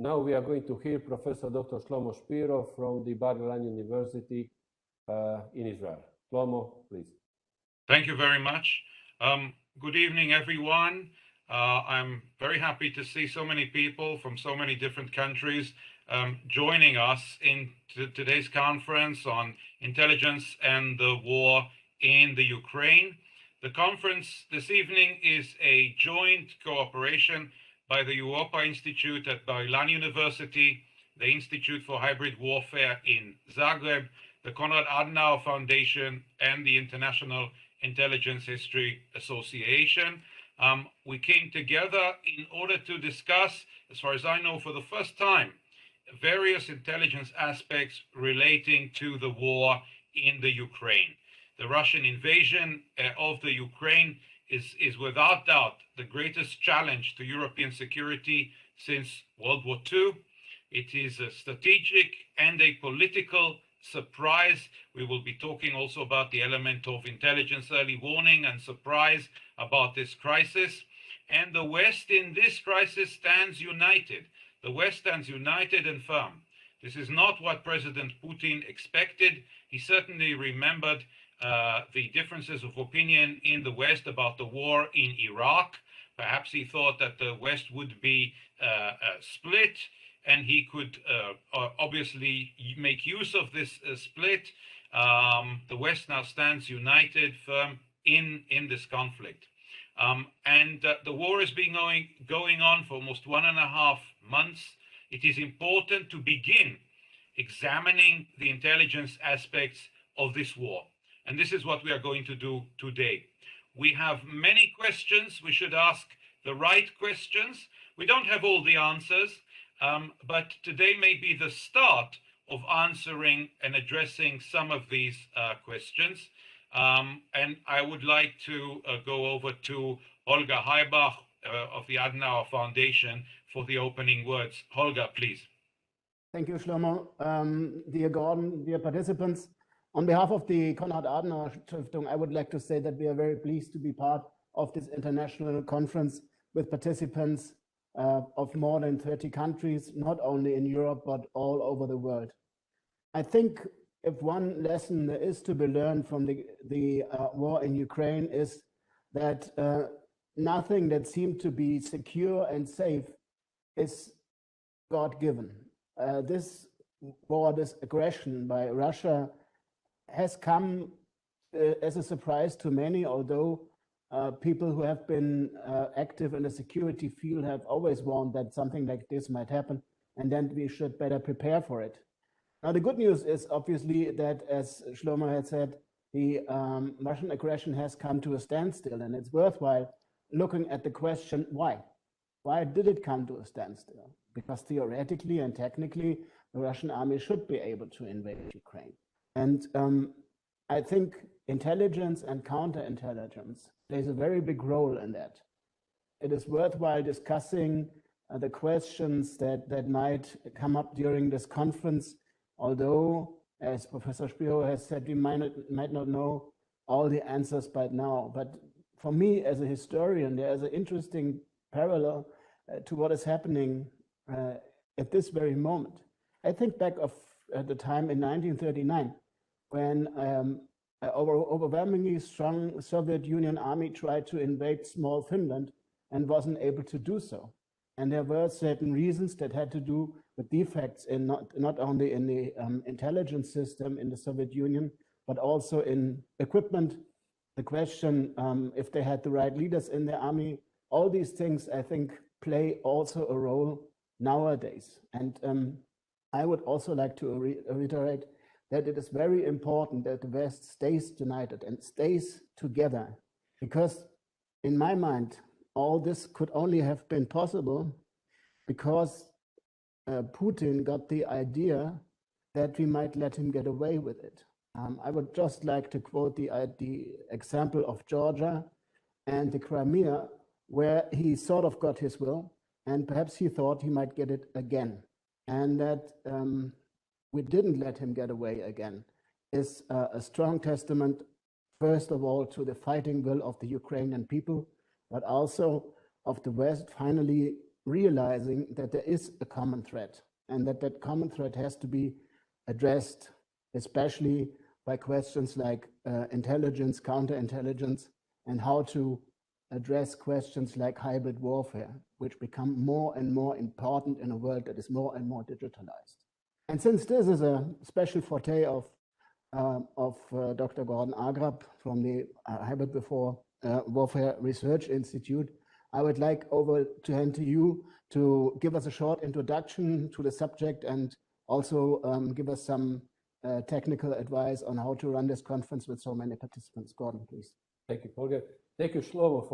Now we are going to hear Professor Dr. Shlomo Shpiro from the Bar-Ilan University in Israel. Shlomo, please. Thank you very much. Good evening, everyone. I'm very happy to see so many people from so many different countries joining us in today's conference on intelligence and the war in the Ukraine. The conference this evening is a joint cooperation by the Europa Institute at Bar-Ilan University, the Institute for Hybrid Warfare in Zagreb, the Konrad Adenauer Foundation, and the International Intelligence History Association. We came together in order to discuss, as far as I know, for the first time, various intelligence aspects relating to the war in the Ukraine. The Russian invasion of the Ukraine is without doubt the greatest challenge to European security since World War II. It is a strategic and a political surprise. We will be talking also about the element of intelligence early warning and surprise about this crisis. And the West in this crisis stands united. The West stands united and firm. This is not what President Putin expected. He certainly remembered the differences of opinion in the West about the war in Iraq. Perhaps he thought that the West would be split, and he could obviously make use of this split. The West now stands united, firm in this conflict. The war has been going on for almost 1.5 months. It is important to begin examining the intelligence aspects of this war. And this is what we are going to do today. We have many questions. We should ask the right questions. We don't have all the answers, but today may be the start of answering and addressing some of these questions. And I would like to go over to Holger Heibach of the Adenauer Foundation for the opening words. Holger, please. Thank you, Shlomo. Dear Gordon, dear participants, on behalf of the Konrad Adenauer Stiftung, I would like to say that we are very pleased to be part of this international conference with participants of more than 30 countries, not only in Europe, but all over the world. I think if one lesson there is to be learned from the war in Ukraine is that nothing that seemed to be secure and safe is God-given. This war, this aggression by Russia has come as a surprise to many, although people who have been active in the security field have always warned that something like this might happen, and then we should better prepare for it. Now, the good news is obviously that, as Shlomo had said, the Russian aggression has come to a standstill, and it's worthwhile looking at the question, why? Why did it come to a standstill? Because theoretically and technically, the Russian army should be able to invade Ukraine. And I think intelligence and counterintelligence plays a very big role in that. It is worthwhile discussing the questions that might come up during this conference, although, as Professor Shpiro has said, we might not know all the answers by now. But for me, as a historian, there is an interesting parallel to what is happening at this very moment. I think back at the time in 1939, when an overwhelmingly strong Soviet Union army tried to invade small Finland and wasn't able to do so. And there were certain reasons that had to do with defects in not only in the intelligence system in the Soviet Union, but also in equipment. The question if they had the right leaders in the army, all these things, I think, play also a role nowadays. And I would also like to reiterate that it is very important that the West stays united and stays together, because in my mind, all this could only have been possible because Putin got the idea that we might let him get away with it. I would just like to quote the example of Georgia and the Crimea, where he sort of got his will, and perhaps he thought he might get it again. And that we didn't let him get away again is a strong testament, first of all, to the fighting will of the Ukrainian people, but also of the West finally realizing that there is a common threat and that common threat has to be addressed, especially by questions like intelligence, counterintelligence, and how to address questions like hybrid warfare, which become more and more important in a world that is more and more digitalized. And since this is a special forte of Dr. Gordon Arkham from the Hybrid Warfare Research Institute, I would like to hand to you to give us a short introduction to the subject and also give us some technical advice on how to run this conference with so many participants. Gordon, please. Thank you, Holger. Thank you, Shlomo,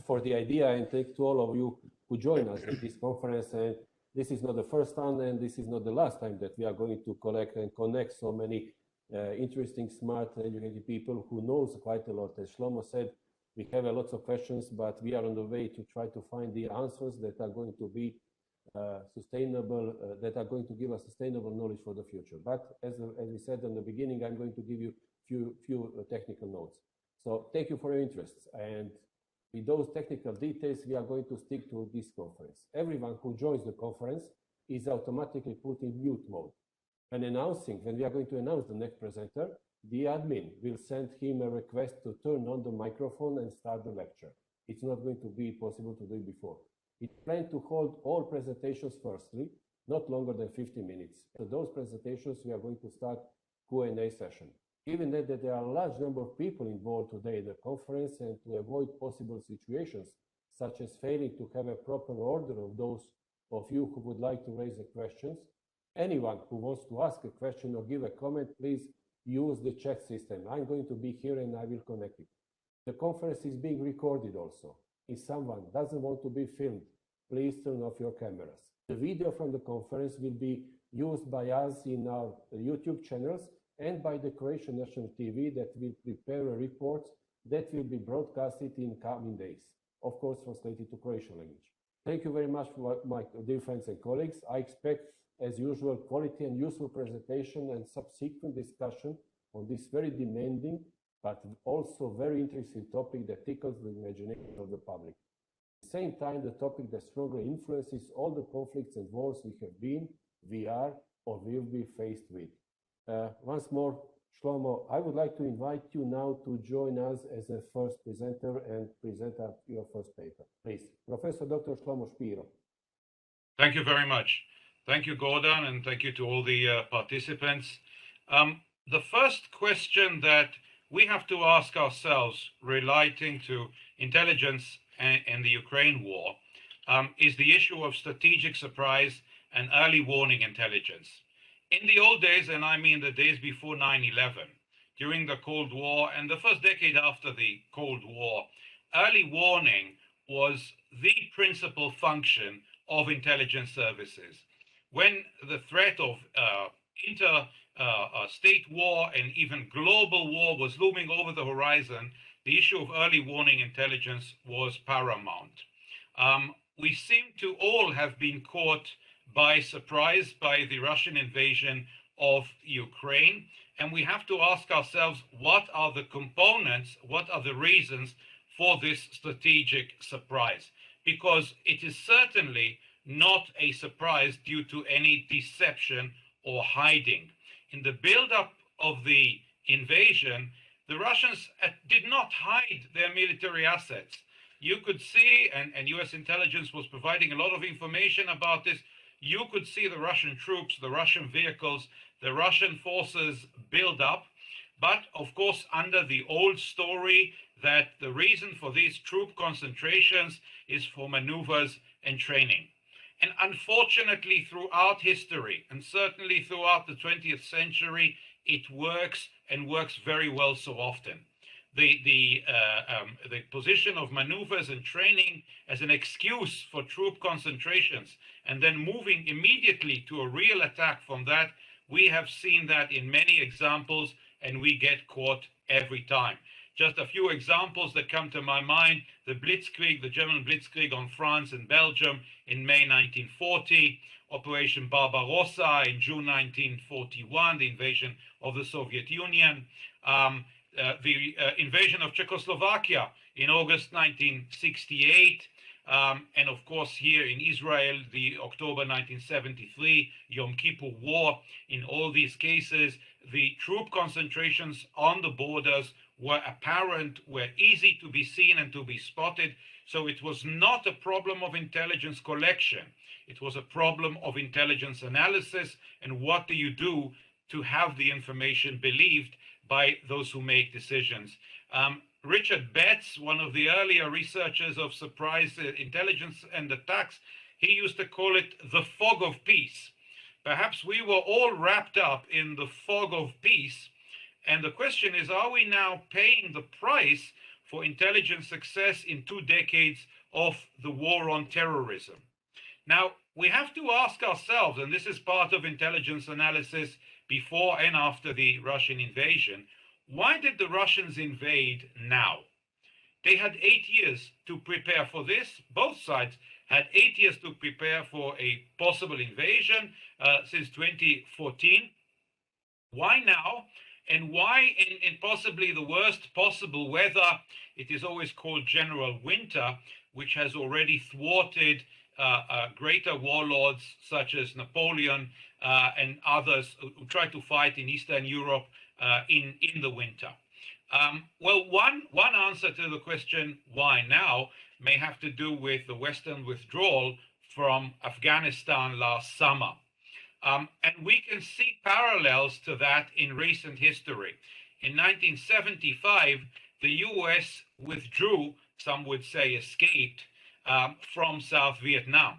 for the idea, and thanks to all of you who join us at this conference. And this is not the first time, and this is not the last time that we are going to collect and connect so many interesting, smart, educated people who knows quite a lot. As Shlomo said, we have a lot of questions, but we are on the way to try to find the answers that are going to be sustainable, that are going to give us sustainable knowledge for the future. But as we said in the beginning, I'm going to give you few technical notes. So thank you for your interest. And with those technical details, we are going to stick to this conference. Everyone who joins the conference is automatically put in mute mode. When we are going to announce the next presenter, the admin will send him a request to turn on the microphone and start the lecture. It's not going to be possible to do it before. We plan to hold all presentations firstly, not longer than 50 minutes. For those presentations, we are going to start Q&A session. Given that there are a large number of people involved today in the conference, and to avoid possible situations, such as failing to have a proper order of those of you who would like to raise the questions, anyone who wants to ask a question or give a comment, please use the chat system. I'm going to be here and I will connect it. The conference is being recorded also. If someone doesn't want to be filmed, please turn off your cameras. The video from the conference will be used by us in our YouTube channels and by the Croatian National TV that will prepare a report that will be broadcasted in coming days, of course translated to Croatian language. Thank you very much, my dear friends and colleagues. I expect, as usual, quality and useful presentation and subsequent discussion on this very demanding but also very interesting topic that tickles the imagination of the public. At the same time, the topic that strongly influences all the conflicts and wars we have been, we are, or will be faced with. Once more, Shlomo, I would like to invite you now to join us as a first presenter and present your first paper. Please, Professor Dr. Shlomo Spiro. Thank you very much. Thank you, Gordon, and thank you to all the participants. The first question that we have to ask ourselves relating to intelligence and the Ukraine war is the issue of strategic surprise and early warning intelligence. In the old days, and I mean the days before 9/11, during the Cold War and the first decade after the Cold War, early warning was the principal function of intelligence services. When the threat of state war and even global war was looming over the horizon, the issue of early warning intelligence was paramount. We seem to all have been caught by surprise by the Russian invasion of Ukraine, and we have to ask ourselves, what are the components, what are the reasons for this strategic surprise? Because it is certainly not a surprise due to any deception or hiding. In the build-up of the invasion, the Russians did not hide their military assets. You could see, and US intelligence was providing a lot of information about this, you could see the Russian troops, the Russian vehicles, the Russian forces build up, but of course under the old story that the reason for these troop concentrations is for maneuvers and training. And unfortunately, throughout history, and certainly throughout the 20th century, it works and works very well so often. The position of maneuvers and training as an excuse for troop concentrations and then moving immediately to a real attack from that, we have seen that in many examples, and we get caught every time. Just a few examples that come to my mind: the Blitzkrieg, the German Blitzkrieg on France and Belgium in May 1940, Operation Barbarossa in June 1941, the invasion of the Soviet Union, the invasion of Czechoslovakia in August 1968, and of course here in Israel, the October 1973 Yom Kippur War. In all these cases, the troop concentrations on the borders were apparent, were easy to be seen and to be spotted. So it was not a problem of intelligence collection. It was a problem of intelligence analysis. And what do you do to have the information believed by those who make decisions? Richard Betts, one of the earlier researchers of surprise intelligence and attacks, he used to call it the fog of peace. Perhaps we were all wrapped up in the fog of peace. And the question is, are we now paying the price for intelligence success in 2 decades of the war on terrorism? Now, we have to ask ourselves, and this is part of intelligence analysis before and after the Russian invasion, why did the Russians invade now? They had 8 years to prepare for this. Both sides had 8 years to prepare for a possible invasion since 2014. Why now? And why in possibly the worst possible weather? It is always called general winter, which has already thwarted greater warlords such as Napoleon and others who tried to fight in Eastern Europe in the winter. Well, one answer to the question, why now, may have to do with the Western withdrawal from Afghanistan last summer. And we can see parallels to that in recent history. In 1975, the US withdrew, some would say escaped, from South Vietnam.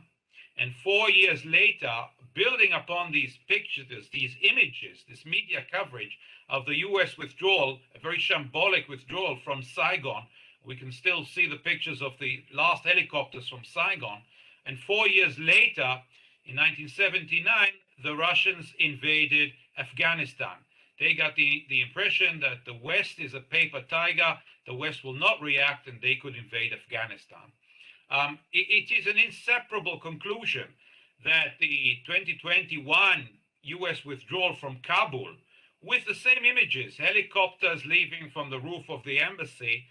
And 4 years later, building upon these pictures, these images, this media coverage of the US withdrawal, a very shambolic withdrawal from Saigon, we can still see the pictures of the last helicopters from Saigon. And 4 years later, in 1979, the Russians invaded Afghanistan. They got the impression that the West is a paper tiger, the West will not react, and they could invade Afghanistan. It is an inseparable conclusion that the 2021 US withdrawal from Kabul, with the same images, helicopters leaving from the roof of the embassy,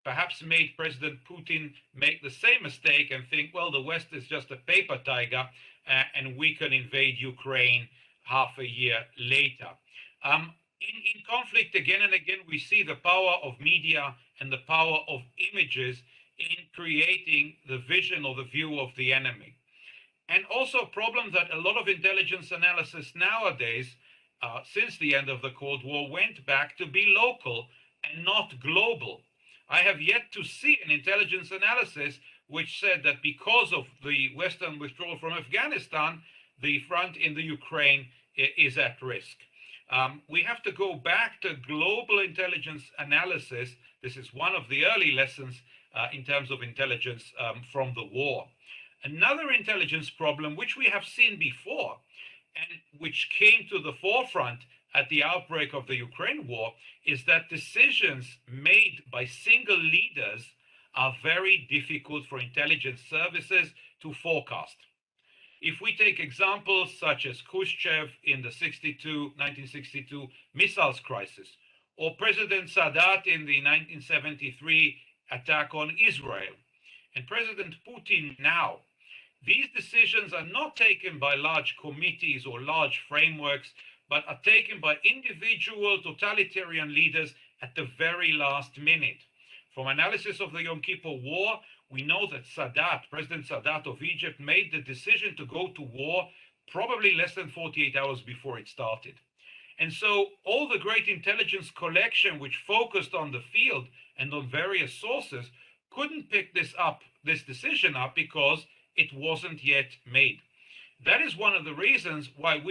perhaps made President Putin make the same mistake and think, well, the West is just a paper tiger and we can invade Ukraine half a year later. In conflict, again and again, we see the power of media and the power of images in creating the vision or the view of the enemy. And also a problem that a lot of intelligence analysis nowadays, since the end of the Cold War, went back to be local and not global. I have yet to see an intelligence analysis which said that because of the Western withdrawal from Afghanistan, the front in the Ukraine is at risk. We have to go back to global intelligence analysis. This is one of the early lessons in terms of intelligence from the war. Another intelligence problem, which we have seen before, and which came to the forefront at the outbreak of the Ukraine war, is that decisions made by single leaders are very difficult for intelligence services to forecast. If we take examples such as Khrushchev in the 1962 missiles crisis, or President Sadat in the 1973 attack on Israel, and President Putin now, these decisions are not taken by large committees or large frameworks, but are taken by individual totalitarian leaders at the very last minute. From analysis of the Yom Kippur War, we know that Sadat, President Sadat of Egypt, made the decision to go to war probably less than 48 hours before it started. And so all the great intelligence collection which focused on the field and on various sources couldn't pick this decision up because it wasn't yet made. That is one of the reasons why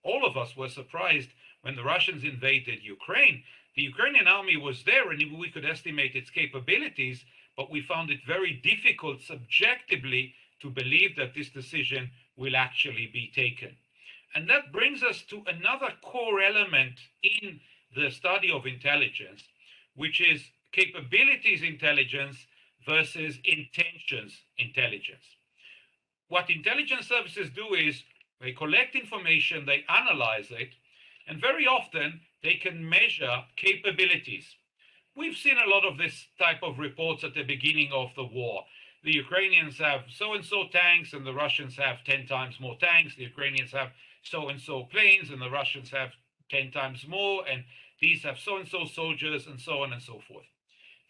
all of us were surprised when the Russians invaded Ukraine. The Ukrainian army was there and we could estimate its capabilities, but we found it very difficult subjectively to believe that this decision will actually be taken. And that brings us to another core element in the study of intelligence, which is capabilities intelligence versus intentions intelligence. What intelligence services do is they collect information, they analyze it, and very often they can measure capabilities. We've seen a lot of this type of reports at the beginning of the war. the Ukrainians have so-and-so tanks and the Russians have 10 times more tanks. The Ukrainians have so-and-so planes and the Russians have 10 times more, and these have so-and-so soldiers, and so on and so forth.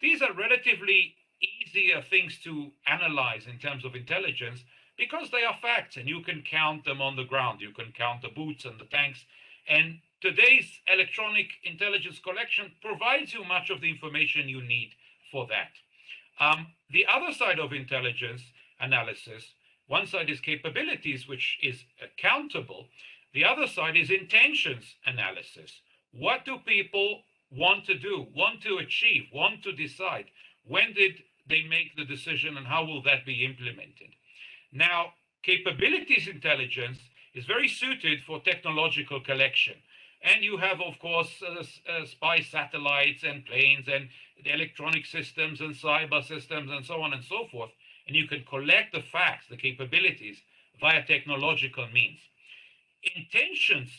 These are relatively easier things to analyze in terms of intelligence because they are facts and you can count them on the ground. You can count the boots and the tanks. And today's electronic intelligence collection provides you much of the information you need for that. The other side of intelligence analysis, one side is capabilities, which is accountable. The other side is intentions analysis. What do people want to do, want to achieve, want to decide? When did they make the decision and how will that be implemented? Now, capabilities intelligence is very suited for technological collection. And you have, of course, spy satellites and planes and the electronic systems and cyber systems and so on and so forth. And you can collect the facts, the capabilities via technological means. Intelligence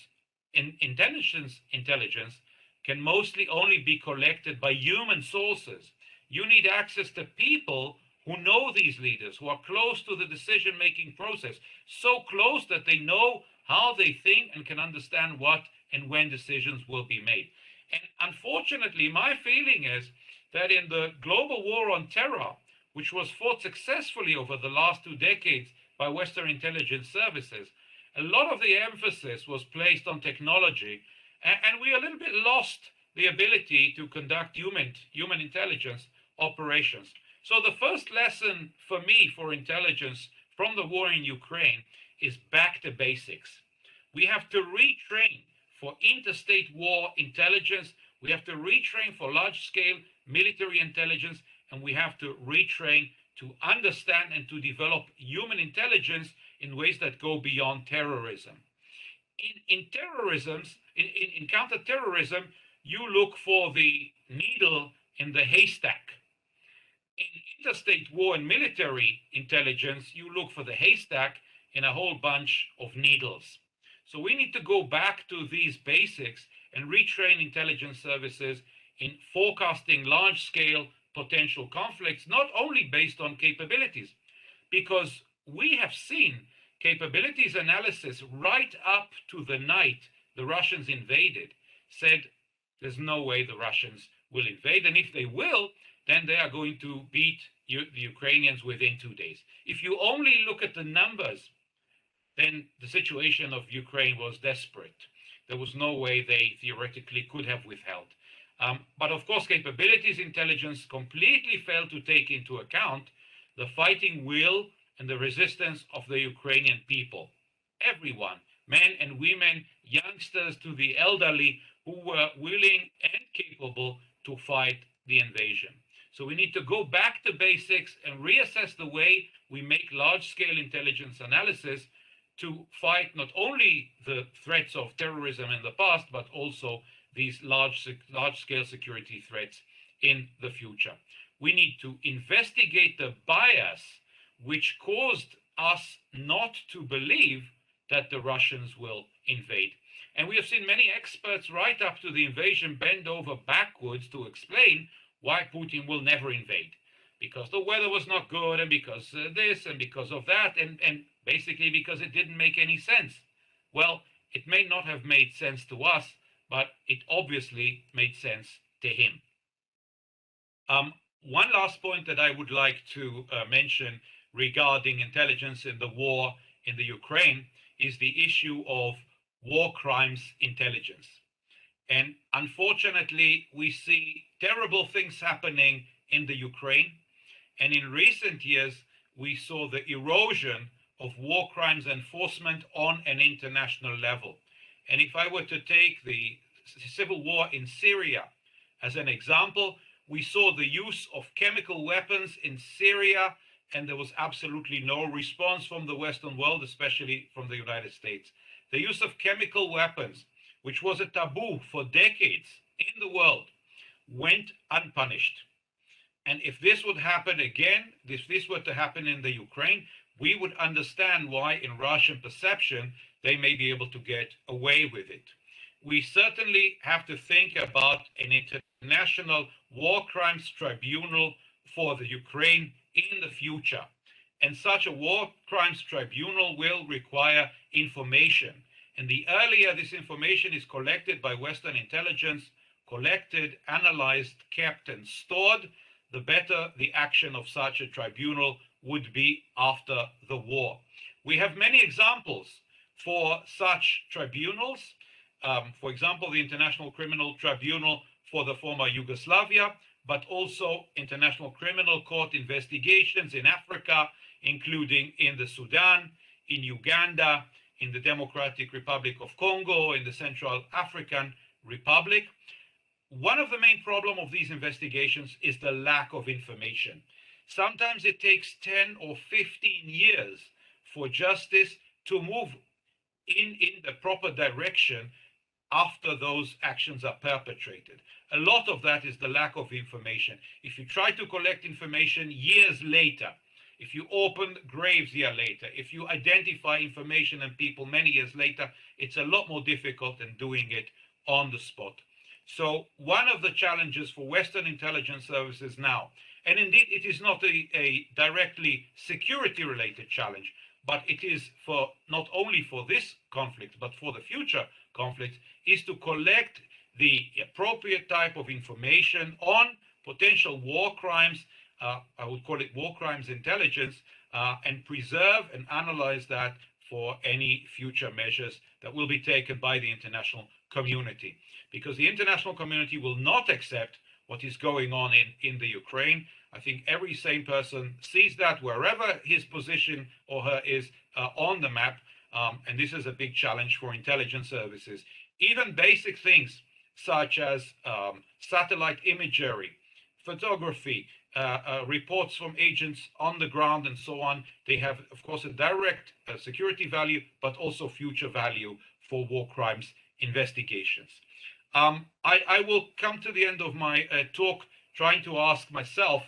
can mostly only be collected by human sources. You need access to people who know these leaders, who are close to the decision-making process, so close that they know how they think and can understand what and when decisions will be made. And unfortunately, my feeling is that in the global war on terror, which was fought successfully over the last 2 decades by Western intelligence services, a lot of the emphasis was placed on technology, and we a little bit lost the ability to conduct human intelligence operations. So the first lesson for me for intelligence from the war in Ukraine is back to basics. We have to retrain for interstate war intelligence. We have to retrain for large-scale military intelligence, and we have to retrain to understand and to develop human intelligence in ways that go beyond terrorism. In counterterrorism, you look for the needle in the haystack. In interstate war and military intelligence, you look for the haystack in a whole bunch of needles. So we need to go back to these basics and retrain intelligence services in forecasting large-scale potential conflicts, not only based on capabilities, because we have seen capabilities analysis right up to the night the Russians invaded, said there's no way the Russians will invade, and if they will, then they are going to beat the Ukrainians within 2 days. If you only look at the numbers, then the situation of Ukraine was desperate. There was no way they theoretically could have withheld. But of course, capabilities intelligence completely failed to take into account the fighting will and the resistance of the Ukrainian people. Everyone, men and women, youngsters to the elderly, who were willing and capable to fight the invasion. So we need to go back to basics and reassess the way we make large-scale intelligence analysis to fight not only the threats of terrorism in the past, but also these large-scale security threats in the future. We need to investigate the bias which caused us not to believe that the Russians will invade. And we have seen many experts right up to the invasion bend over backwards to explain why Putin will never invade. Because the weather was not good, and because this, and because of that, and basically because it didn't make any sense. Well, it may not have made sense to us, but it obviously made sense to him. One last point that I would like to mention regarding intelligence in the war in the Ukraine is the issue of war crimes intelligence. And unfortunately, we see terrible things happening in the Ukraine. And in recent years, we saw the erosion of war crimes enforcement on an international level. And if I were to take the civil war in Syria as an example, we saw the use of chemical weapons in Syria, and there was absolutely no response from the Western world, especially from the United States. The use of chemical weapons, which was a taboo for decades in the world, went unpunished. And if this would happen again, if this were to happen in the Ukraine, we would understand why in Russian perception, they may be able to get away with it. We certainly have to think about an international war crimes tribunal for the Ukraine in the future. And such a war crimes tribunal will require information. And the earlier this information is collected by Western intelligence, collected, analyzed, kept, and stored, the better the action of such a tribunal would be after the war. We have many examples for such tribunals. For example, the International Criminal Tribunal for the former Yugoslavia, but also International Criminal Court investigations in Africa, including in the Sudan, in Uganda, in the Democratic Republic of Congo, in the Central African Republic. One of the main problems of these investigations is the lack of information. Sometimes it takes 10 or 15 years for justice to move in the proper direction after those actions are perpetrated. A lot of that is the lack of information. If you try to collect information years later, if you open graves a year later, if you identify information and people many years later, it's a lot more difficult than doing it on the spot. So one of the challenges for Western intelligence services now, and indeed it is not a directly security-related challenge, but it is for not only for this conflict, but for the future conflicts, is to collect the appropriate type of information on potential war crimes. I would call it war crimes intelligence, and preserve and analyze that for any future measures that will be taken by the international community. Because the international community will not accept what is going on in the Ukraine. I think every sane person sees that wherever his position or her is on the map. And this is a big challenge for intelligence services. Even basic things such as satellite imagery, photography, reports from agents on the ground and so on, they have, of course, a direct security value, but also future value for war crimes investigations. I will come to the end of my talk trying to ask myself,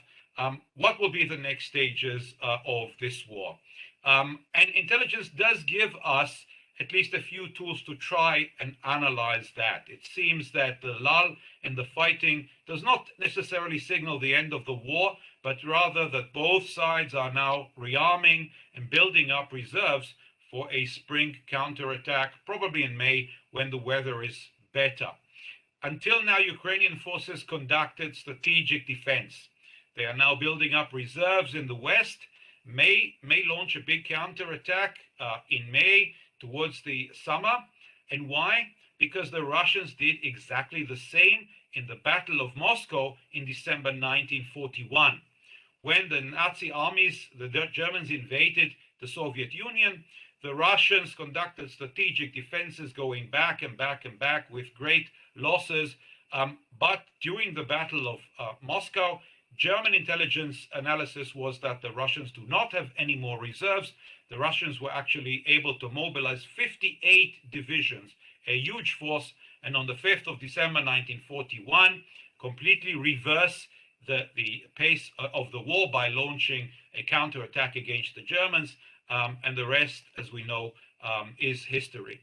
what will be the next stages of this war? And intelligence does give us at least a few tools to try and analyze that. It seems that the lull in the fighting does not necessarily signal the end of the war, but rather that both sides are now rearming and building up reserves for a spring counterattack, probably in May when the weather is better. Until now, Ukrainian forces conducted strategic defense. They are now building up reserves in the west, may launch a big counterattack in May towards the summer. And why? Because the Russians did exactly the same in the Battle of Moscow in December 1941. When the Nazi armies, the Germans invaded the Soviet Union, the Russians conducted strategic defenses going back and back and back with great losses. But during the Battle of Moscow, German intelligence analysis was that the Russians do not have any more reserves. The Russians were actually able to mobilize 58 divisions, a huge force, and on the 5th of December 1941, completely reverse the pace of the war by launching a counterattack against the Germans, and the rest, as we know, is history.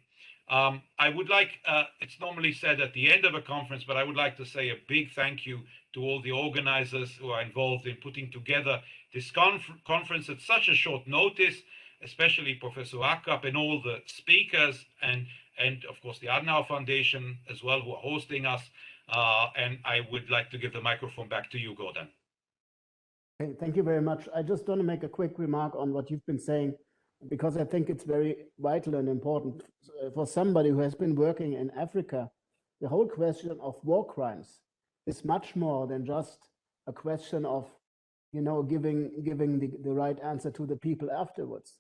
I would like, it's normally said at the end of a conference, but I would like to say a big thank you to all the organizers who are involved in putting together this conference at such a short notice, especially Professor Arkham and all the speakers, and of course the Adenauer Foundation as well, who are hosting us. And I would like to give the microphone back to you, Gordon. Okay, thank you very much. I just want to make a quick remark on what you've been saying, because I think it's very vital and important. For somebody who has been working in Africa, the whole question of war crimes is much more than just a question of, you know, giving the right answer to the people afterwards.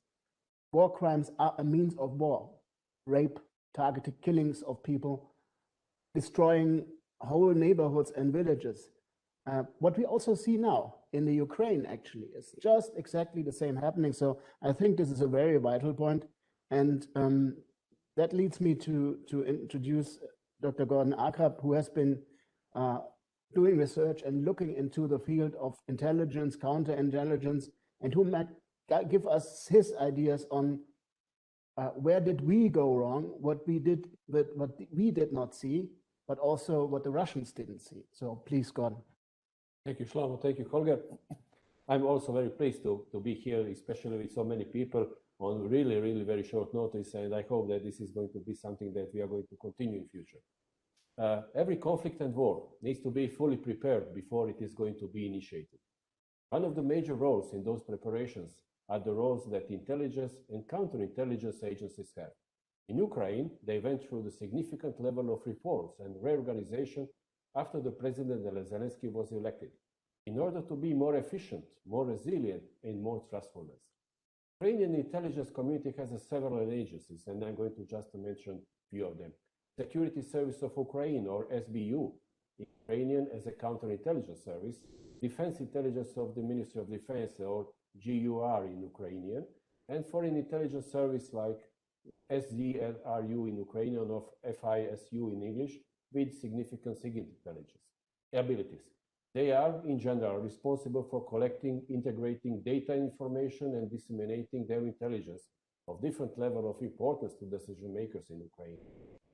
War crimes are a means of war: rape, targeted killings of people, destroying whole neighborhoods and villages. What we also see now in the Ukraine actually is just exactly the same happening. So I think this is a very vital point. And that leads me to introduce Dr. Gordon Arkham, who has been doing research and looking into the field of intelligence, counterintelligence, and who might give us his ideas on where did we go wrong, what we did not see, but also what the Russians didn't see. So please, Gordon. Thank you, Shlomo. Thank you, Holger. I'm also very pleased to be here, especially with so many people on really, really very short notice, and I hope that this is going to be something that we are going to continue in future. Every conflict and war needs to be fully prepared before it is going to be initiated. One of the major roles in those preparations are the roles that intelligence and counterintelligence agencies have. In Ukraine, they went through the significant level of reforms and reorganization after the President Zelensky was elected, in order to be more efficient, more resilient, and more trustworthy. The Ukrainian intelligence community has several agencies, and I'm going to just mention a few of them. Security Service of Ukraine, or SBU, in Ukrainian as a counterintelligence service, Defense Intelligence of the Ministry of Defense, or GUR in Ukrainian, and Foreign Intelligence Service like SDRU in Ukrainian, or FISU in English, with significant intelligence abilities. They are, in general, responsible for collecting, integrating data information and disseminating their intelligence of different level of importance to decision makers in Ukraine.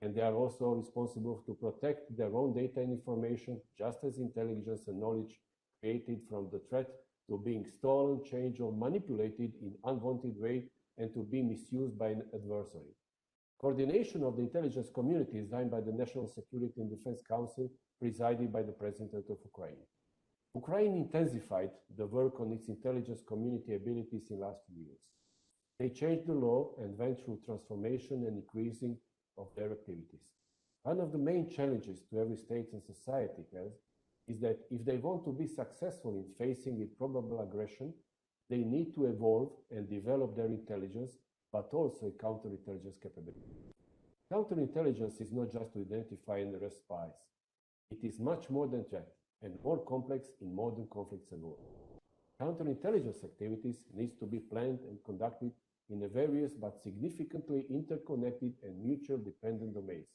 And they are also responsible to protect their own data and information, just as intelligence and knowledge created from the threat to being stolen, changed, or manipulated in unwanted way and to be misused by an adversary. Coordination of the intelligence community is done by the National Security and Defense Council, presided by the President of Ukraine. Ukraine intensified the work on its intelligence community abilities in the last few years. They changed the law and went through transformation and increasing of their activities. One of the main challenges to every state and society is that if they want to be successful in facing with probable aggression, they need to evolve and develop their intelligence, but also a counterintelligence capability. Counterintelligence is not just to identify and arrest spies. It is much more than that and more complex in modern conflicts and war. Counterintelligence activities needs to be planned and conducted in a various but significantly interconnected and mutual dependent domains: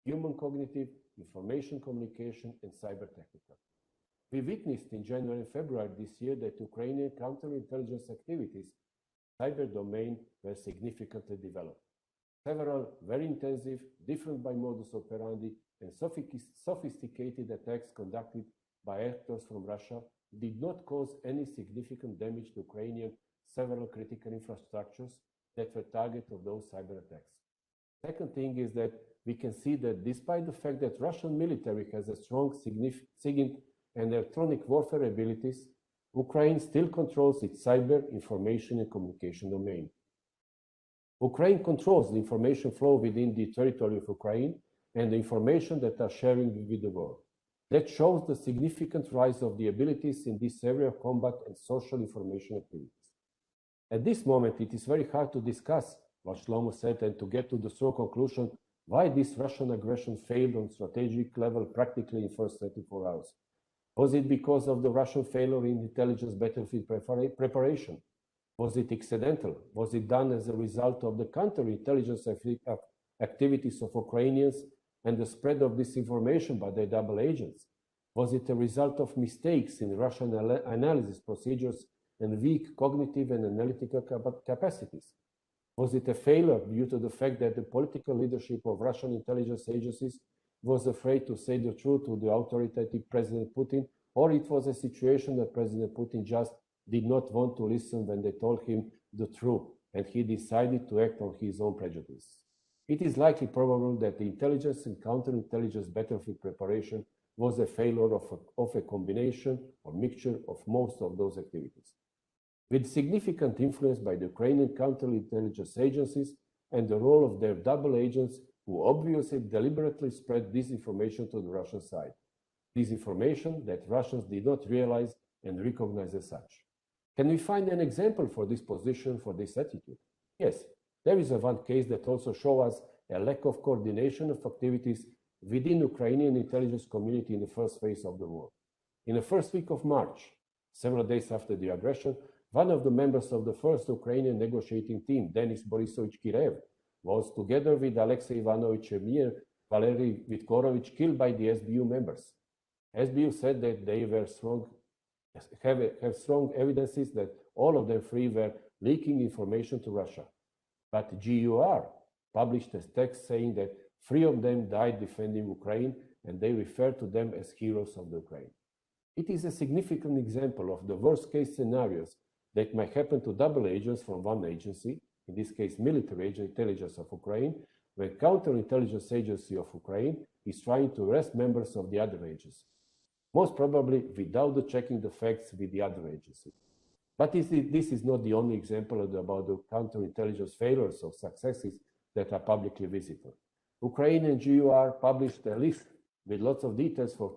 human cognitive, information communication, and cyber technical. We witnessed in January and February this year that Ukrainian counterintelligence activities cyber domain were significantly developed. Several very intensive, different by modus operandi, and sophisticated attacks conducted by actors from Russia did not cause any significant damage to Ukrainian several critical infrastructures that were target of those cyber attacks. Second thing is that we can see that despite the fact that Russian military has a strong SIGINT and electronic warfare abilities, Ukraine still controls its cyber, information, and communication domain. Ukraine controls the information flow within the territory of Ukraine and the information that are sharing with the world. That shows the significant rise of the abilities in this area of combat and social information activities. At this moment, it is very hard to discuss what Shlomo said and to get to the sole conclusion why this Russian aggression failed on strategic level practically in first 24 hours. Was it because of the Russian failure in intelligence battlefield preparation? Was it accidental? Was it done as a result of the counterintelligence activities of Ukrainians and the spread of disinformation by their double agents? Was it a result of mistakes in Russian analysis procedures and weak cognitive and analytical capacities? Was it a failure due to the fact that the political leadership of Russian intelligence agencies was afraid to say the truth to the authoritative President Putin, or it was a situation that President Putin just did not want to listen when they told him the truth, and he decided to act on his own prejudice? It is likely probable that the intelligence and counterintelligence battlefield preparation was a failure of a combination or mixture of most of those activities, with significant influence by the Ukrainian counterintelligence agencies and the role of their double agents who obviously deliberately spread disinformation to the Russian side. Disinformation that Russians did not realize and recognize as such. Can we find an example for this position, for this attitude? Yes, there is one case that also shows us a lack of coordination of activities within the Ukrainian intelligence community in the first phase of the war. In the first week of March, several days after the aggression, one of the members of the first Ukrainian negotiating team, Denis Borisovich Kirev, was together with Alexei Ivanovich Emir, Valery Vitkorovich, killed by the SBU members. SBU said that they were have strong evidences that all of them three were leaking information to Russia. But GUR published a text saying that 3 of them died defending Ukraine, and they refer to them as heroes of the Ukraine. It is a significant example of the worst-case scenarios that might happen to double agents from one agency, in this case military intelligence of Ukraine, when counterintelligence agency of Ukraine is trying to arrest members of the other agency, most probably without checking the facts with the other agency. But this is not the only example about the counterintelligence failures or successes that are publicly visible. Ukraine and GUR published a list with lots of details for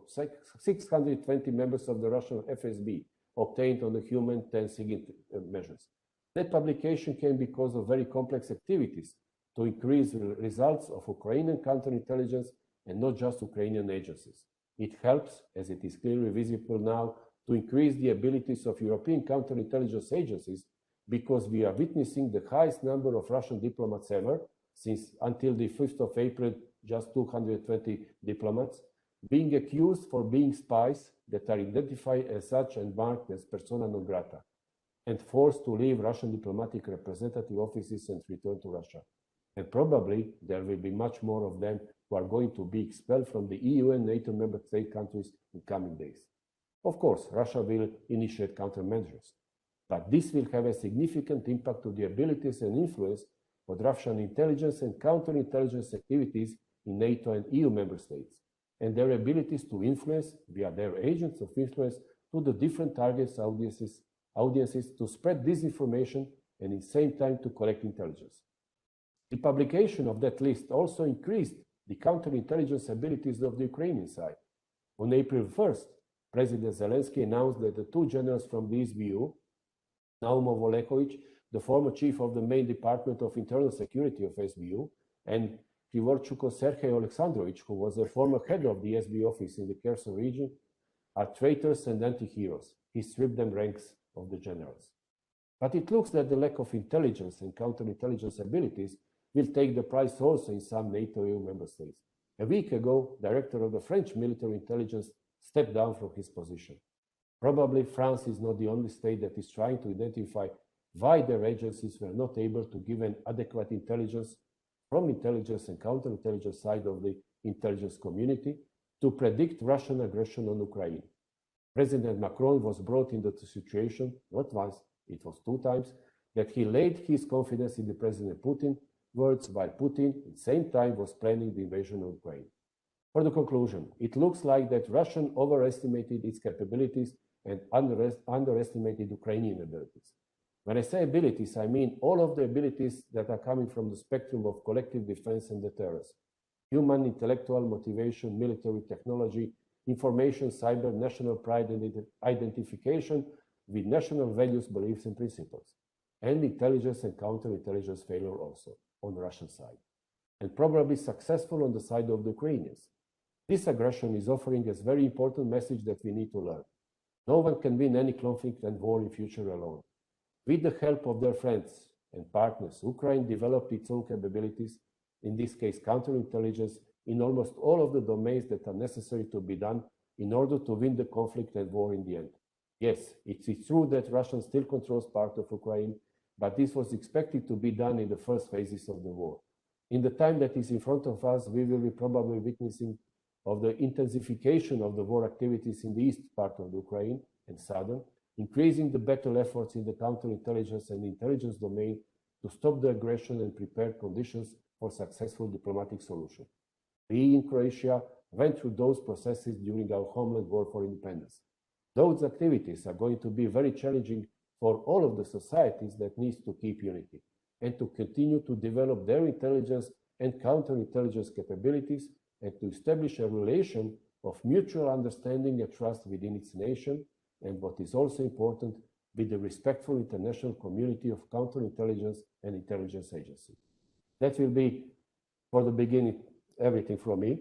620 members of the Russian FSB obtained on the human tensing measures. That publication came because of very complex activities to increase the results of Ukrainian counterintelligence and not just Ukrainian agencies. It helps, as it is clearly visible now, to increase the abilities of European counterintelligence agencies because we are witnessing the highest number of Russian diplomats ever, since until the 5th of April, just 220 diplomats, being accused for being spies that are identified as such and marked as persona non grata, and forced to leave Russian diplomatic representative offices and return to Russia. And probably there will be much more of them who are going to be expelled from the EU and NATO member state countries in coming days. Of course, Russia will initiate countermeasures, but this will have a significant impact on the abilities and influence of Russian intelligence and counterintelligence activities in NATO and EU member states, and their abilities to influence via their agents of influence to the different targets audiences to spread disinformation and at the same time to collect intelligence. The publication of that list also increased the counterintelligence abilities of the Ukrainian side. On April 1st, President Zelensky announced that the two generals from the SBU, Naumov Olekovich, the former chief of the main department of internal security of SBU, and Krivorchukov Sergei Alexandrovich, who was a former head of the SBU office in the Kherson region, are traitors and anti-heroes. He stripped them ranks of the generals. But it looks that the lack of intelligence and counterintelligence abilities will take the price also in some NATO EU member states. A week ago, director of the French military intelligence stepped down from his position. Probably France is not the only state that is trying to identify why their agencies were not able to give an adequate intelligence from intelligence and counterintelligence side of the intelligence community to predict Russian aggression on Ukraine. President Macron was brought into the situation, not once, it was 2 times, that he laid his confidence in the President Putin words while Putin at the same time was planning the invasion of Ukraine. For the conclusion, it looks like that Russia overestimated its capabilities and underestimated Ukrainian abilities. When I say abilities, I mean all of the abilities that are coming from the spectrum of collective defense and deterrence: human, intellectual, motivation, military, technology, information, cyber, national pride and identification with national values, beliefs and principles, and intelligence and counterintelligence failure also on the Russian side, and probably successful on the side of the Ukrainians. This aggression is offering us a very important message that we need to learn. No one can win any conflict and war in future alone. With the help of their friends and partners, Ukraine developed its own capabilities, in this case counterintelligence, in almost all of the domains that are necessary to be done in order to win the conflict and war in the end. Yes, it is true that Russia still controls part of Ukraine, but this was expected to be done in the first phases of the war. In the time that is in front of us, we will be probably witnessing of the intensification of the war activities in the east part of Ukraine and southern, increasing the battle efforts in the counterintelligence and intelligence domain to stop the aggression and prepare conditions for successful diplomatic solution. We in Croatia went through those processes during our homeland war for independence. Those activities are going to be very challenging for all of the societies that needs to keep unity and to continue to develop their intelligence and counterintelligence capabilities and to establish a relation of mutual understanding and trust within its nation, and what is also important, with the respectful international community of counterintelligence and intelligence agencies. That will be, for the beginning, everything from me.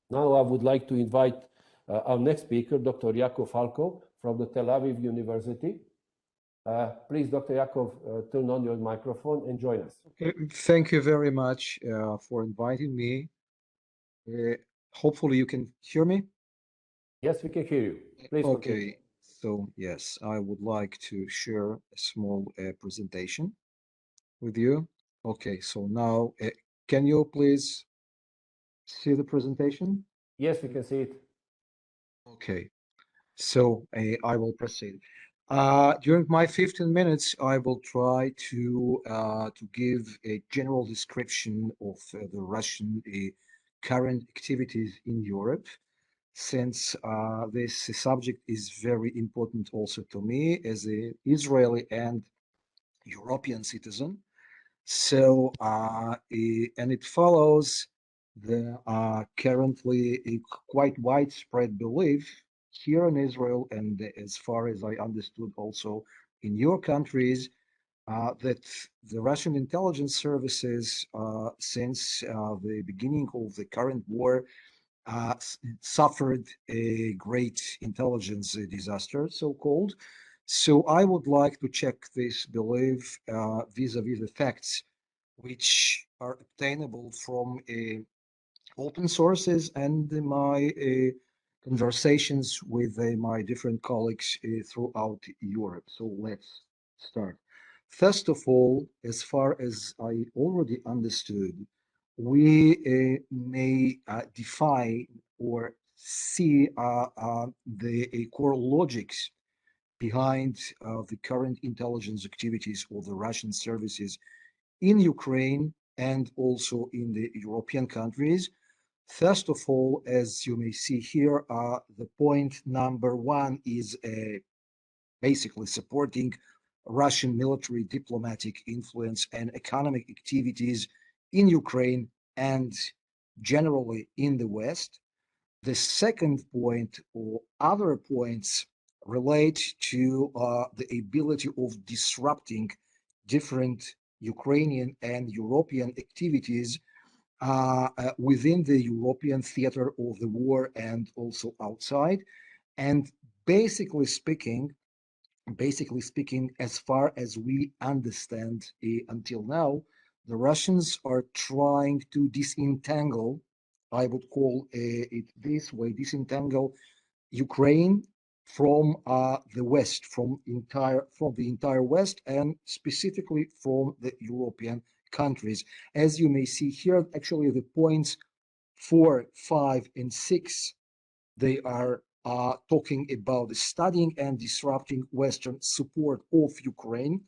Now I would like to invite our next speaker, Dr. Yakov Falko from the Tel Aviv University. Please, Dr. Yakov, turn on your microphone and join us. Thank you very much for inviting me. Hopefully you can hear me. Yes, we can hear you. Please okay, continue. So yes, I would like to share a small presentation with you. Okay, so now can you please see the presentation? Yes, we can see it. Okay, So I will proceed. During my 15 minutes, I will try to give a general description of the Russian current activities in Europe, since this subject is very important also to me as an Israeli and European citizen. So, and it follows the currently a quite widespread belief here in Israel, and as far as I understood also in your countries, that the Russian intelligence services, since the beginning of the current war, suffered a great intelligence disaster, so-called. So I would like to check this belief vis-a-vis the facts which are obtainable from open sources and my conversations with my different colleagues throughout Europe. So let's start. First of all, as far as I already understood, we may define or see the core logics behind the current intelligence activities of the Russian services in Ukraine and also in the European countries. First of all, as you may see here, the point number one is basically supporting Russian military, diplomatic influence and economic activities in Ukraine and generally in the West. The second point or other points relate to the ability of disrupting different Ukrainian and European activities within the European theater of the war and also outside. And basically speaking, as far as we understand until now, the Russians are trying to disentangle, I would call it this way, disentangle Ukraine from the West, from the entire West, and specifically from the European countries. As you may see here, actually the points 4, 5, and 6, they are talking about studying and disrupting Western support of Ukraine,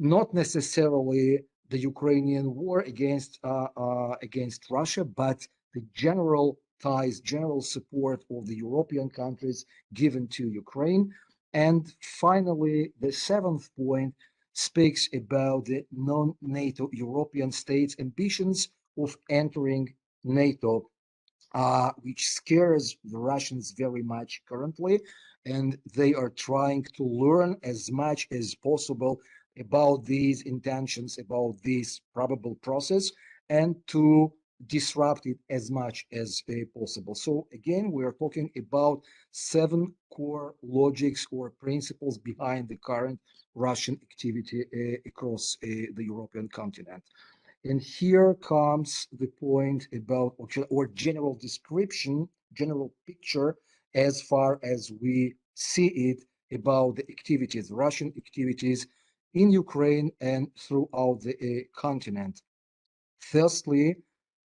not necessarily the Ukrainian war against Russia, but the general ties, general support of the European countries given to Ukraine. And finally, the seventh point speaks about the non-NATO European states' ambitions of entering NATO, which scares the Russians very much currently, and they are trying to learn as much as possible about these intentions, about this probable process, and to disrupt it as much as possible. So again, we are talking about 7 core logics or principles behind the current Russian activity across the European continent. And here comes the point about or general description, general picture, as far as we see it about the activities, Russian activities in Ukraine and throughout the continent. Firstly,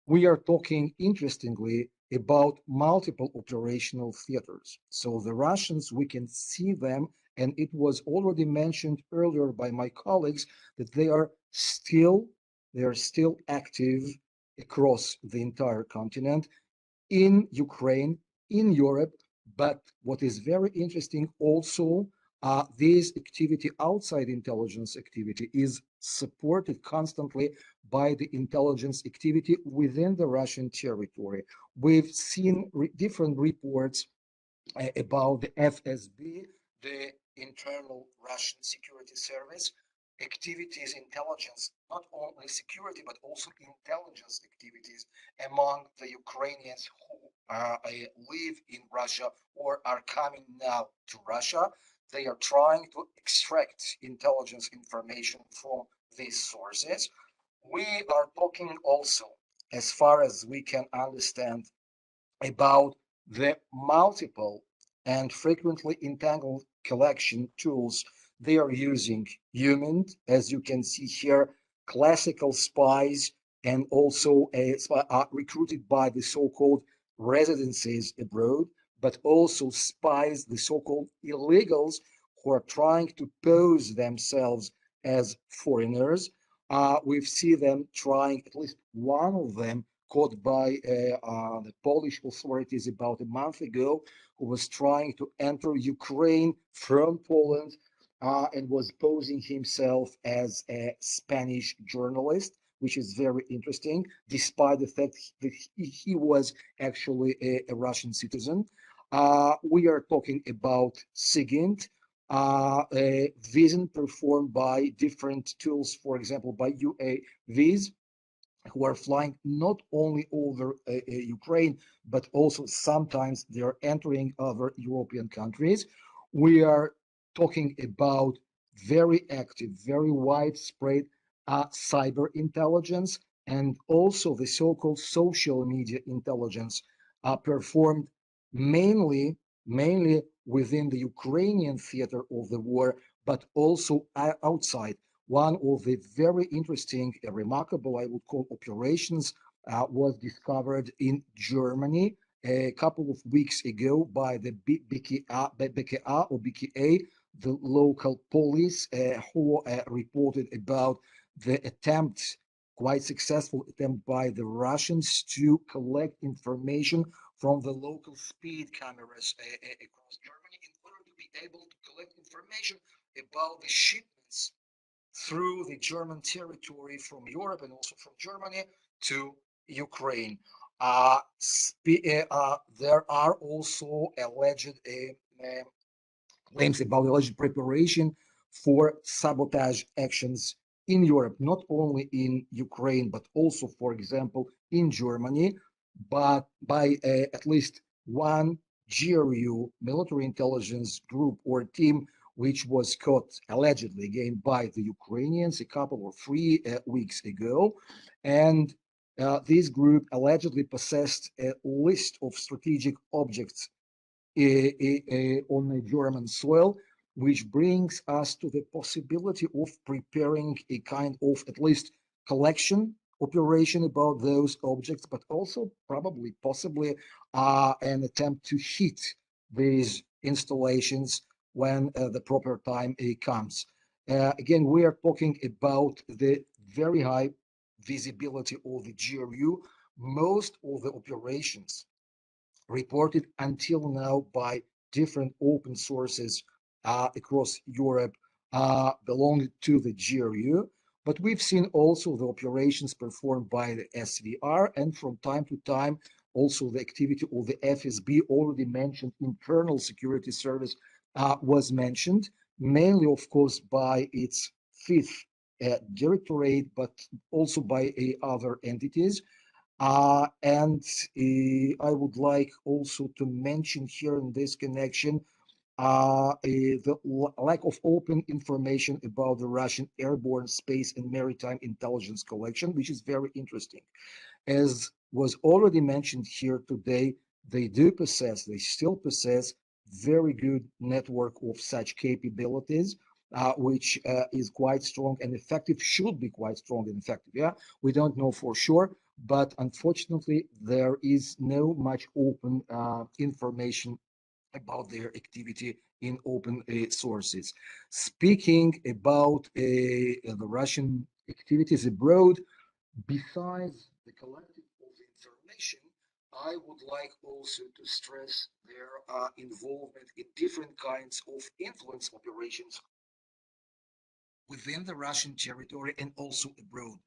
we are talking, interestingly, about multiple operational theaters. So the Russians, we can see them, and it was already mentioned earlier by my colleagues that they are still active across the entire continent, in Ukraine, in Europe. But what is very interesting also, this activity, outside intelligence activity, is supported constantly by the intelligence activity within the Russian territory. We've seen different reports about the FSB, the internal Russian security service, activities, intelligence, not only security, but also intelligence activities among the Ukrainians who live in Russia or are coming now to Russia. They are trying to extract intelligence information from these sources. We are talking also, as far as we can understand, about the multiple and frequently entangled collection tools they are using, human, as you can see here, classical spies, and also recruited by the so-called residencies abroad, but also spies, the so-called illegals, who are trying to pose themselves as foreigners. We've seen them trying, at least one of them caught by the Polish authorities about a month ago, who was trying to enter Ukraine from Poland and was posing himself as a Spanish journalist, which is very interesting, despite the fact that he was actually a Russian citizen. We are talking about SIGINT, vision performed by different tools, for example, by UAVs, who are flying not only over Ukraine, but also sometimes they are entering other European countries. We are talking about very active, very widespread cyber intelligence, and also the so-called social media intelligence performed mainly within the Ukrainian theater of the war, but also outside. One of the very interesting, remarkable, I would call, operations was discovered in Germany a couple of weeks ago by the BKA or BKA, the local police, who reported about the attempt, quite successful attempt by the Russians to collect information from the local speed cameras across Germany in order to be able to collect information about the shipments through the German territory from Europe and also from Germany to Ukraine. There are also alleged claims about alleged preparation for sabotage actions in Europe, not only in Ukraine, but also, for example, in Germany, but by at least one GRU military intelligence group or team, which was caught allegedly again by the Ukrainians a couple or 3 weeks ago. And this group allegedly possessed a list of strategic objects on the German soil, which brings us to the possibility of preparing a kind of at least collection operation about those objects, but also probably, possibly an attempt to hit these installations when the proper time comes. Again, we are talking about the very high visibility of the GRU. Most of the operations reported until now by different open sources across Europe belong to the GRU. But we've seen also the operations performed by the SVR, and from time to time, also the activity of the FSB, already mentioned, Internal Security Service, was mentioned, mainly, of course, by its fifth directorate, but also by other entities. And I would like also to mention here in this connection the lack of open information about the Russian airborne, space, and maritime intelligence collection, which is very interesting. As was already mentioned here today, they still possess very good network of such capabilities, which is quite strong and effective, should be quite strong and effective. Yeah, we don't know for sure, but unfortunately, there is no much open information about their activity in open sources. Speaking about the Russian activities abroad, besides the collecting of the information, I would like also to stress their involvement in different kinds of influence operations within the Russian territory and also abroad.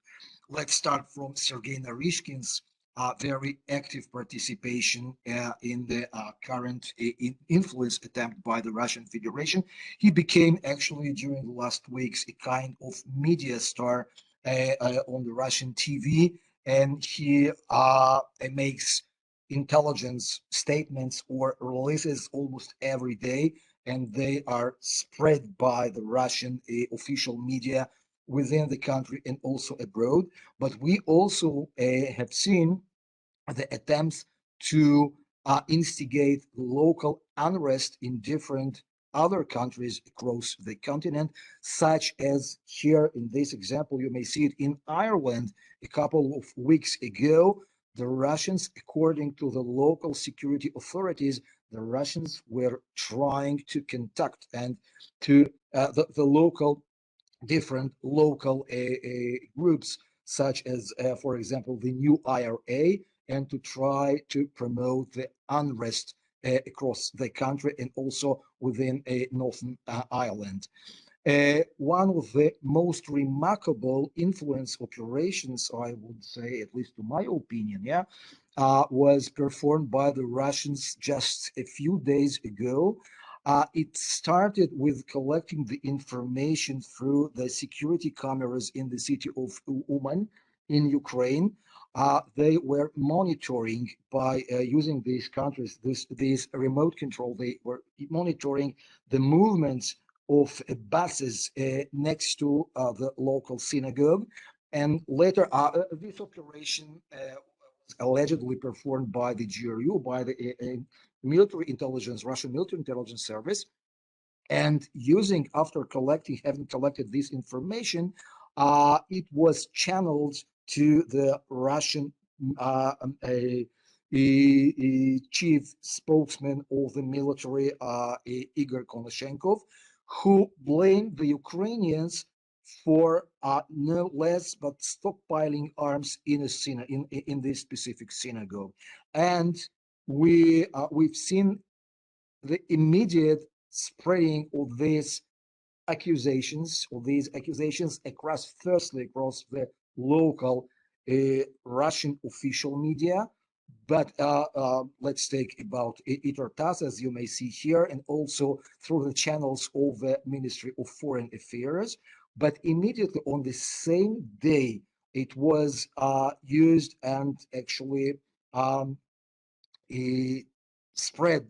Let's start from Sergei Narishkin's very active participation in the current influence attempt by the Russian Federation. He became actually during the last weeks a kind of media star on the Russian TV, and he makes intelligence statements or releases almost every day, and they are spread by the Russian official media within the country and also abroad. But we also have seen the attempts to instigate local unrest in different other countries across the continent, such as here in this example, you may see it in Ireland a couple of weeks ago. The Russians, according to the local security authorities, the Russians were trying to contact and to the local different local groups, such as, for example, the new IRA, and to try to promote the unrest across the country and also within Northern Ireland. One of the most remarkable influence operations, I would say, at least to my opinion, was performed by the Russians just a few days ago. It started with collecting the information through the security cameras in the city of Uman in Ukraine. They were monitoring by using these countries, this remote control. They were monitoring the movements of buses next to the local synagogue. And later, this operation was allegedly performed by the GRU, by the military intelligence, Russian military intelligence service. And after having collected this information, it was channeled to the Russian chief spokesman of the military, Igor Konashenkov, who blamed the Ukrainians for no less but stockpiling arms in this specific synagogue. And we've seen the immediate spreading of these accusations across the local Russian official media. But let's take about ITAR-TASS, as you may see here, and also through the channels of the Ministry of Foreign Affairs. But immediately on the same day, it was used and actually spread,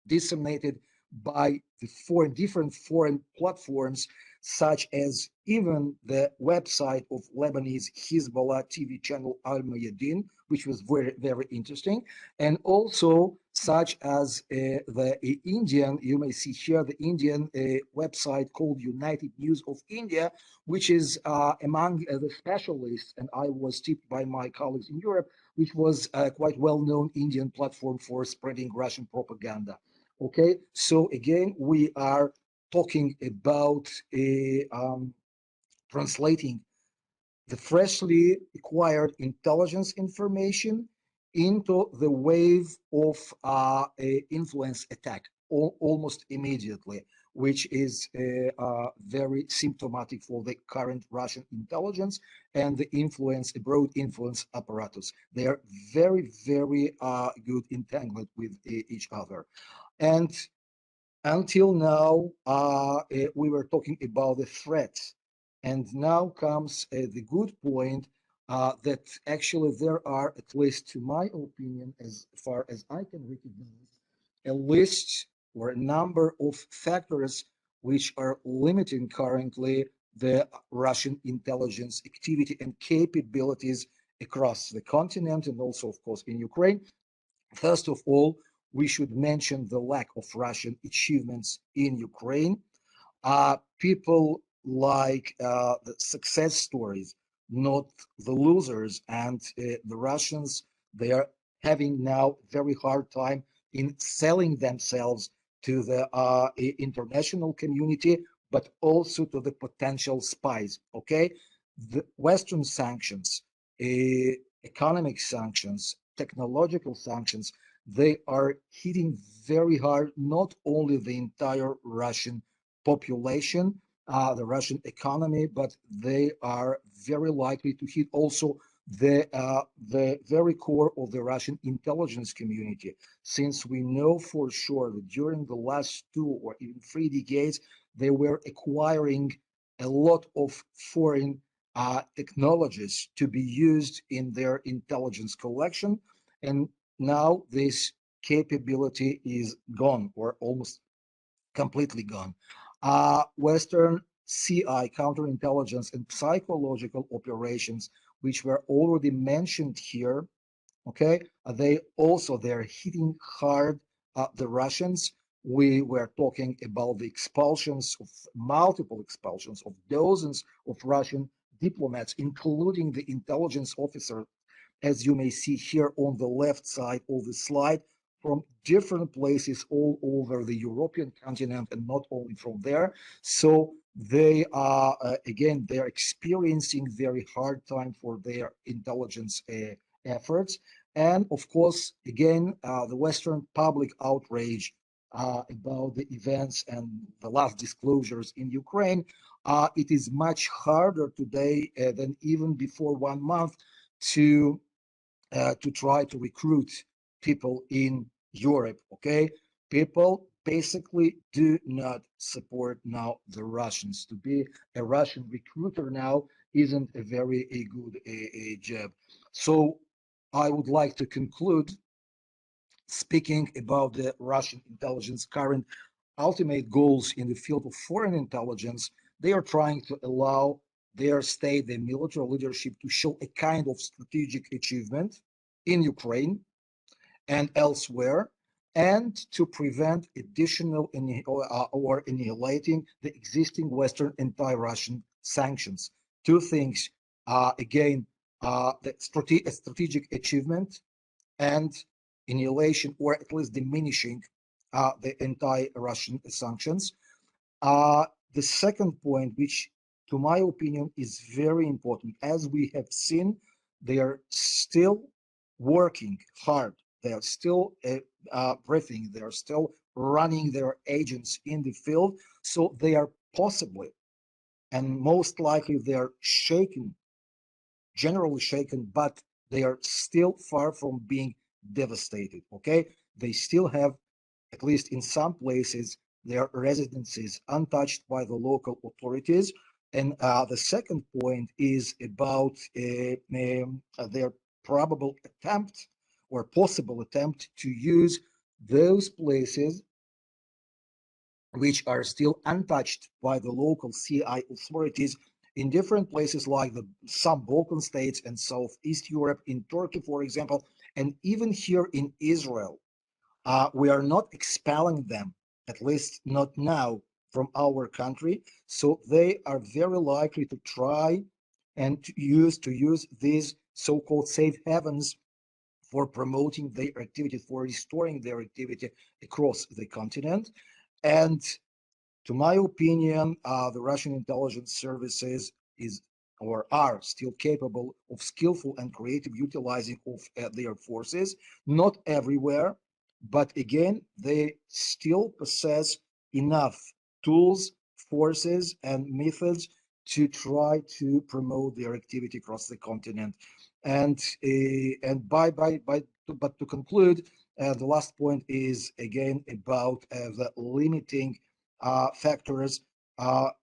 disseminated by the different foreign platforms, such as even the website of Lebanese Hezbollah TV channel Al Mayadin, which was very, very interesting, and also such as the Indian, you may see here the Indian website called United News of India, which is among the specialists, and I was tipped by my colleagues in Europe, which was a quite well-known Indian platform for spreading Russian propaganda. Okay, so again, we are talking about translating the freshly acquired intelligence information into the wave of influence attack almost immediately, which is very symptomatic for the current Russian intelligence and the broad influence apparatus. They are very, very good entangled with each other. And until now, we were talking about the threats. And now comes the good point that actually there are, at least to my opinion, as far as I can recognize, a list or a number of factors which are limiting currently the Russian intelligence activity and capabilities across the continent and also, of course, in Ukraine. First of all, we should mention the lack of Russian achievements in Ukraine. People like the success stories, not the losers. And the Russians, they are having now very hard time in selling themselves to the international community, but also to the potential spies. Okay, the Western sanctions, economic sanctions, technological sanctions, they are hitting very hard, not only the entire Russian population, the Russian economy, but they are very likely to hit also the very core of the Russian intelligence community, since we know for sure that during the last 2 or even 3 decades, they were acquiring a lot of foreign technologies to be used in their intelligence collection. And now this capability is gone or almost completely gone. Western CI, counterintelligence and psychological operations, which were already mentioned here, okay, they're hitting hard the Russians. We were talking about the expulsions of multiple expulsions of dozens of Russian diplomats, including the intelligence officer, as you may see here on the left side of the slide, from different places all over the European continent and not only from there. So they are, again, they're experiencing very hard time for their intelligence efforts. And of course, again, the Western public outrage about the events and the last disclosures in Ukraine, it is much harder today than even before 1 month to try to recruit people in Europe. Okay, people basically do not support now the Russians. To be a Russian recruiter now isn't a very good job. So I would like to conclude speaking about the Russian intelligence current ultimate goals in the field of foreign intelligence. They are trying to allow their state, their military leadership, to show a kind of strategic achievement in Ukraine and elsewhere, and to prevent additional or annihilating the existing Western anti-Russian sanctions. Two things, again, the strategic achievement and annihilation, or at least diminishing the anti-Russian sanctions. The second point, which to my opinion is very important, as we have seen, they are still working hard. They are still breathing. They are still running their agents in the field. So they are possibly, and most likely they are shaken, generally shaken, but they are still far from being devastated. Okay, they still have, at least in some places, their residences untouched by the local authorities. And the second point is about their probable attempt or possible attempt to use those places which are still untouched by the local CI authorities in different places like some Balkan states and Southeast Europe, in Turkey, for example, and even here in Israel. We are not expelling them, at least not now, from our country. So they are very likely to try and to use these so-called safe havens for promoting their activity, for restoring their activity across the continent. And to my opinion, the Russian intelligence services are still capable of skillful and creative utilizing of their forces, not everywhere, but again, they still possess enough tools, forces, and methods to try to promote their activity across the continent. And but to conclude, the last point is again about the limiting factors,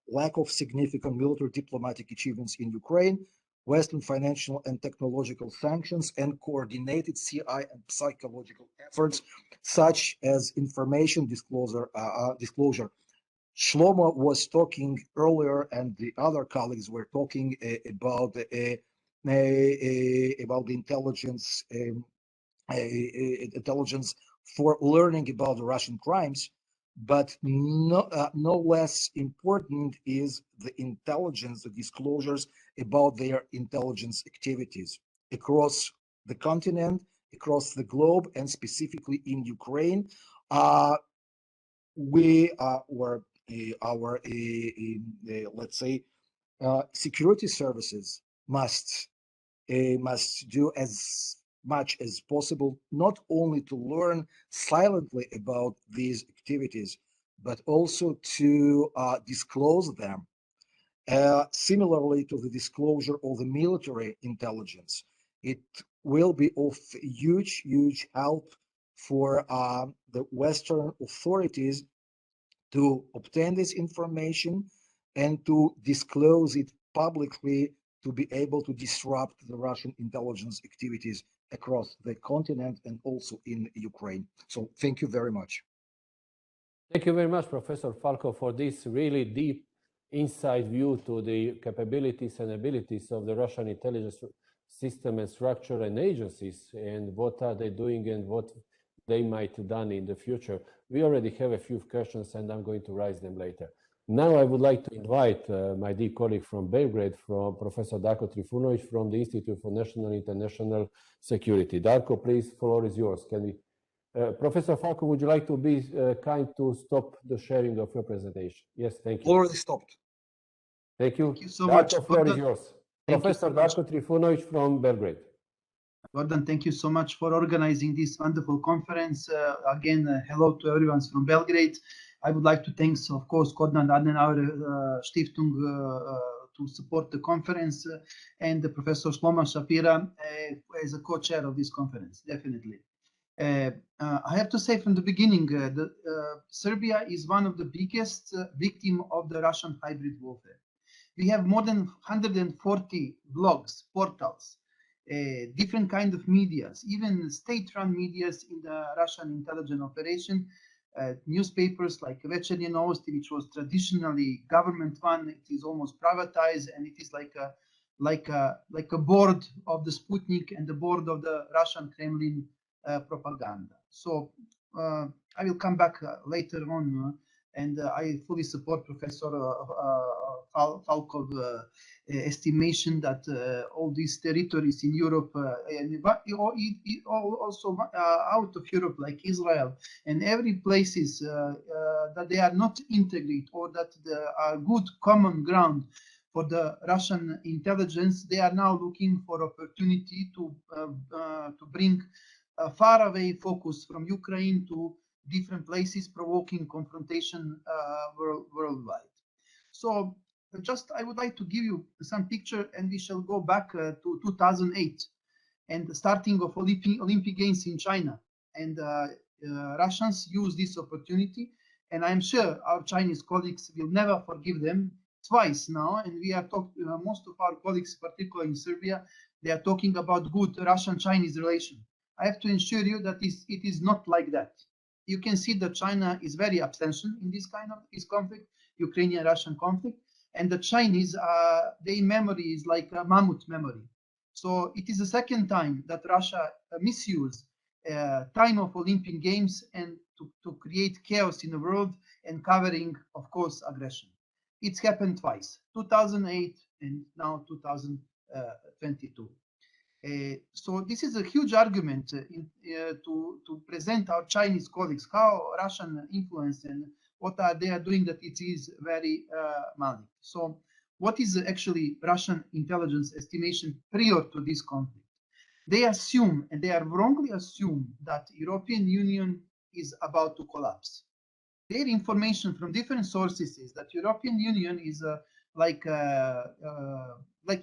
lack of significant military diplomatic achievements in Ukraine, Western financial and technological sanctions, and coordinated CI and psychological efforts, such as information disclosure. Shlomo was talking earlier, and the other colleagues were talking about the intelligence intelligence for learning about the Russian crimes. But no less important is the intelligence, the disclosures about their intelligence activities across the continent, across the globe, and specifically in Ukraine. Let's say, security services must do as much as possible, not only to learn silently about these activities, but also to disclose them. Similarly to the disclosure of the military intelligence, it will be of huge help for the Western authorities to obtain this information and to disclose it publicly, to be able to disrupt the Russian intelligence activities across the continent and also in Ukraine. So thank you very much. Thank you very much, Professor Falco, for this really deep inside view to the capabilities and abilities of the Russian intelligence system and structure and agencies, and what are they doing and what they might have done in the future. We already have a few questions, and I'm going to raise them later. Now I would like to invite my dear colleague from Belgrade, from Professor Darko Trifunovic from the Institute for National and International Security. Darko, please, floor is yours. Can we Professor Falco, would you like to be kind to stop the sharing of your presentation? Yes, thank you. Already stopped. Thank you. Thank you so Darko, much. floor is Gordon. yours. Thank you Professor so much. Darko Trifunovic from Belgrade. Gordon, thank you so much for organizing this wonderful conference. Again, hello to everyone from Belgrade. I would like to thank, of course, Konrad Adenauer Stiftung to support the conference and the Professor Sloman Shapira as a co-chair of this conference, definitely. I have to say from the beginning, Serbia is one of the biggest victims of the Russian hybrid warfare. We have more than 140 blogs, portals, different kind of medias, even state-run medias in the Russian intelligence operation, newspapers like Večernje Novosti, which was traditionally government one, it is almost privatized, and it is like a board of the Sputnik and the board of the Russian Kremlin propaganda. So I will come back later on, and I fully support Professor Falkov's estimation that all these territories in Europe, and also out of Europe, like Israel, and every places that they are not integrated or that there are good common ground for the Russian intelligence, they are now looking for opportunity to bring a faraway focus from Ukraine to different places, provoking confrontation worldwide. So just I would like to give you some picture, and we shall go back to 2008 and the starting of Olympic Games in China. And Russians use this opportunity, and I'm sure our Chinese colleagues will never forgive them twice now. And we are talking, most of our colleagues, particularly in Serbia, they are talking about good Russian-Chinese relation. I have to assure you that it is not like that. You can see that China is very abstention in this kind of conflict, Ukrainian-Russian conflict, and the Chinese, their memory is like a mammoth memory. So it is the second time that Russia misused time of Olympic Games and to create chaos in the world and covering, of course, aggression. It's happened twice, 2008 and now 2022. So this is a huge argument to present our Chinese colleagues how Russian influence and what they are doing that it is very malignant. So what is actually Russian intelligence estimation prior to this conflict? They assume, and they are wrongly assume, that European Union is about to collapse. Their information from different sources is that European Union is like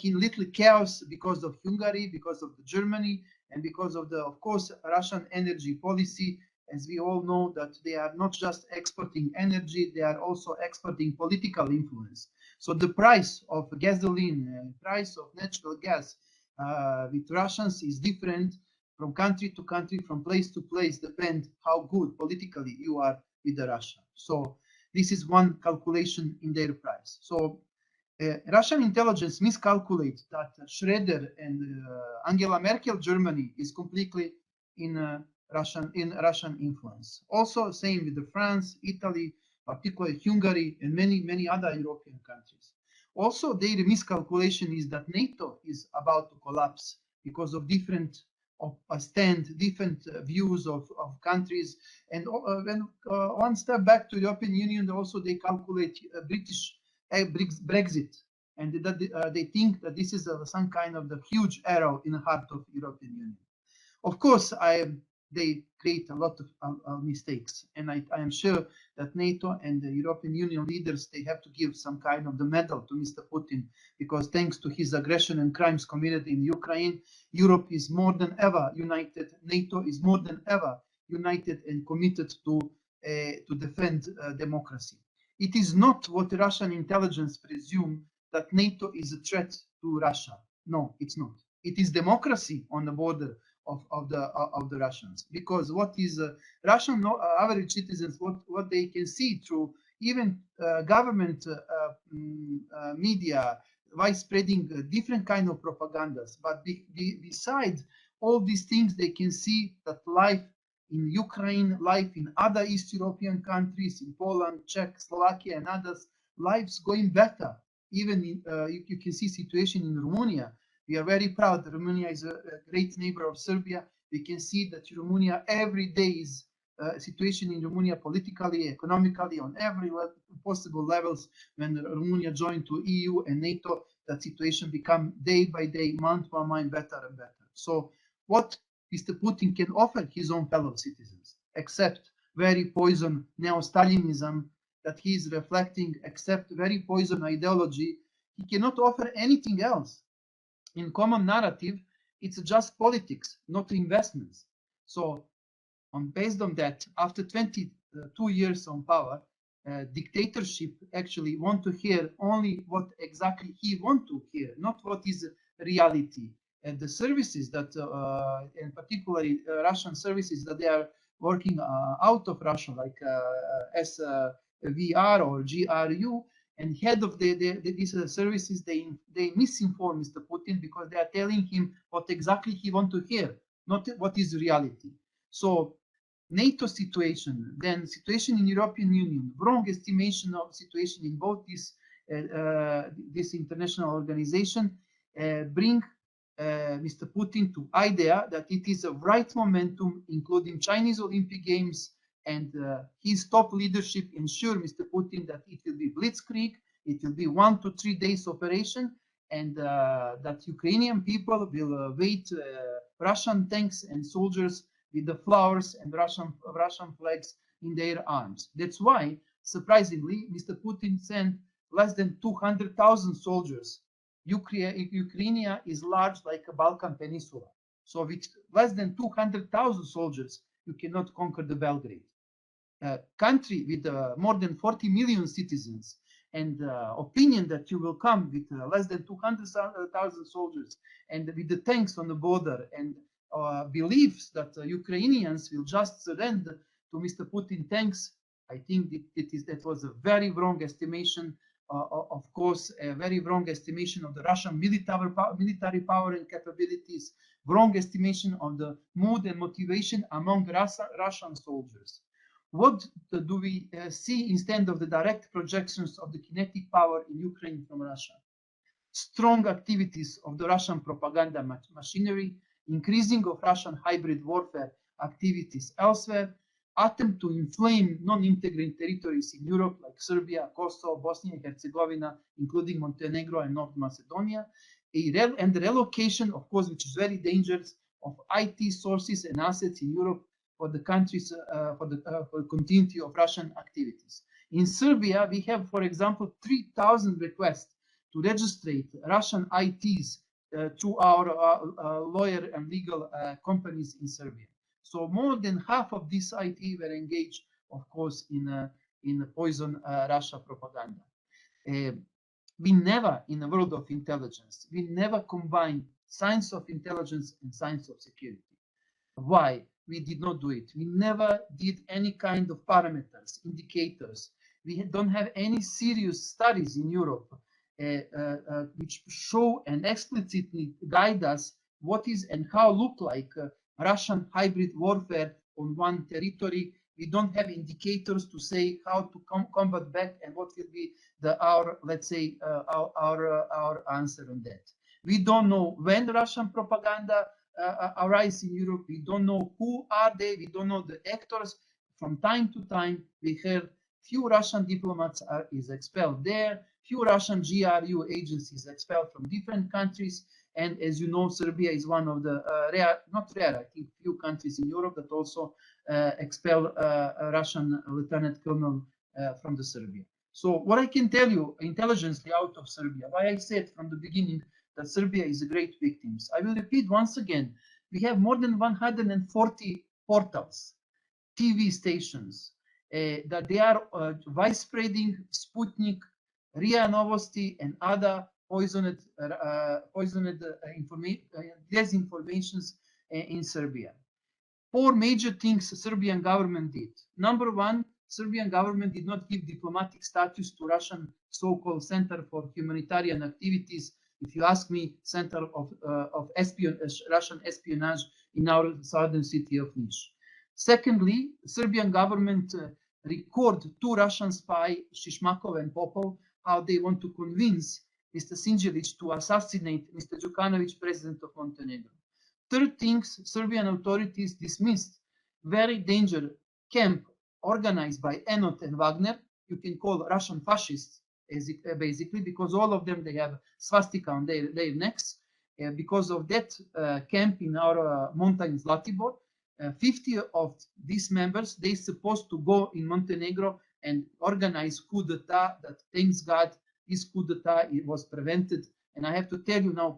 in little chaos because of Hungary, because of Germany, and because of the, of course, Russian energy policy. As we all know, that they are not just exporting energy, they are also exporting political influence. So the price of gasoline and price of natural gas with Russians is different from country to country, from place to place, depend how good politically you are with the Russia. So this is one calculation in their price. So Russian intelligence miscalculates that Schroeder and Angela Merkel Germany is completely in Russian influence. Also, same with the France, Italy, particularly Hungary, and many other European countries. Also, their miscalculation is that NATO is about to collapse because of different different views of countries. And when one step back to the European Union, also they calculate British Brexit, and that they think that this is some kind of the huge arrow in the heart of European Union. Of course, they create a lot of mistakes, and I am sure that NATO and the European Union leaders, they have to give some kind of the medal to Mr. Putin, because thanks to his aggression and crimes committed in Ukraine, Europe is more than ever united. NATO is more than ever united and committed to defend democracy. It is not what Russian intelligence presume that NATO is a threat to Russia. No, it's not. It is democracy on the border of the Russians, because what is Russian average citizens, what they can see through even government media, by spreading different kind of propagandas. But besides all these things, they can see that life in Ukraine, life in other East European countries, in Poland, Czech, Slovakia, and others, life's going better. Even you can see situation in Romania, We are very proud that Romania is a great neighbor of Serbia. We can see that Romania every day is situation in Romania politically, economically, on every possible levels. When Romania joined to EU and NATO, that situation become day by day, month by month, better and better. So what Mr. Putin can offer his own fellow citizens, except very poison neo-Stalinism that he is reflecting, except very poison ideology, he cannot offer anything else. In common narrative, it's just politics, not investments. So based on that, after 22 years on power, dictatorship actually want to hear only what exactly he want to hear, not what is reality. And the services that, in particularly Russian services that they are working out of Russia, like SVR or GRU, and head of these services, they misinform Mr. Putin because they are telling him what exactly he want to hear, not what is reality. So NATO situation, then situation in European Union, wrong estimation of situation in both this international organization bring Mr. Putin to idea that it is a right momentum, including Chinese Olympic Games, and his top leadership ensure Mr. Putin that it will be blitzkrieg, it will be 1 to 3 days operation, and that Ukrainian people will wait Russian tanks and soldiers with the flowers and Russian flags in their arms. That's why, surprisingly, Mr. Putin sent less than 200,000 soldiers. Ukraine is large like a Balkan peninsula. So with less than 200,000 soldiers, you cannot conquer the Belgrade. A country with more than 40 million citizens and opinion that you will come with less than 200,000 soldiers and with the tanks on the border and beliefs that Ukrainians will just surrender to Mr. Putin tanks, I think that was a very wrong estimation. Of course, a very wrong estimation of the Russian military power and capabilities, wrong estimation of the mood and motivation among Russian soldiers. What do we see instead of the direct projections of the kinetic power in Ukraine from Russia? Strong activities of the Russian propaganda machinery, increasing of Russian hybrid warfare activities elsewhere, attempt to inflame non-integrated territories in Europe like Serbia, Kosovo, Bosnia and Herzegovina, including Montenegro and North Macedonia, and the relocation, of course, which is very dangerous, of IT sources and assets in Europe for the countries, for the continuity of Russian activities. In Serbia, we have, for example, 3,000 requests to register Russian ITs to our lawyer and legal companies in Serbia. So more than half of this IT were engaged, of course, in poison Russia propaganda. We never, in the world of intelligence, we never combine science of intelligence and science of security. Why? We did not do it. We never did any kind of parameters, indicators. We don't have any serious studies in Europe which show and explicitly guide us what is and how look like Russian hybrid warfare on one territory. We don't have indicators to say how to combat back and what will be our answer on that. We don't know when Russian propaganda arise in Europe. We don't know who are they. We don't know the actors. From time to time, we heard few Russian diplomats is expelled there. Few Russian GRU agencies expelled from different countries. And as you know, Serbia is one of the I think few countries in Europe that also expel a Russian lieutenant colonel from the Serbia. So what I can tell you intelligently out of Serbia, why I said from the beginning that Serbia is a great victim. I will repeat once again, we have more than 140 portals, TV stations, that they are widespreading Sputnik, RIA Novosti, and other poisoned disinformations in Serbia. 4 major things the Serbian government did. Number one, Serbian government did not give diplomatic status to Russian so-called Center for Humanitarian Activities. If you ask me, Center of Russian espionage in our southern city of Niš. Secondly, Serbian government record 2 Russian spies, Shishmakov and Popov, how they want to convince Mr. Sinjelic to assassinate Mr. Đukanović, president of Montenegro. Third things, Serbian authorities dismissed very dangerous camp organized by Enot and Wagner. You can call Russian fascists, basically, because all of them, they have swastika on their necks. Because of that camp in our mountain Zlatibor, 50 of these members, they supposed to go in Montenegro and organize coup d'etat. That, thanks God, this coup d'etat was prevented. And I have to tell you now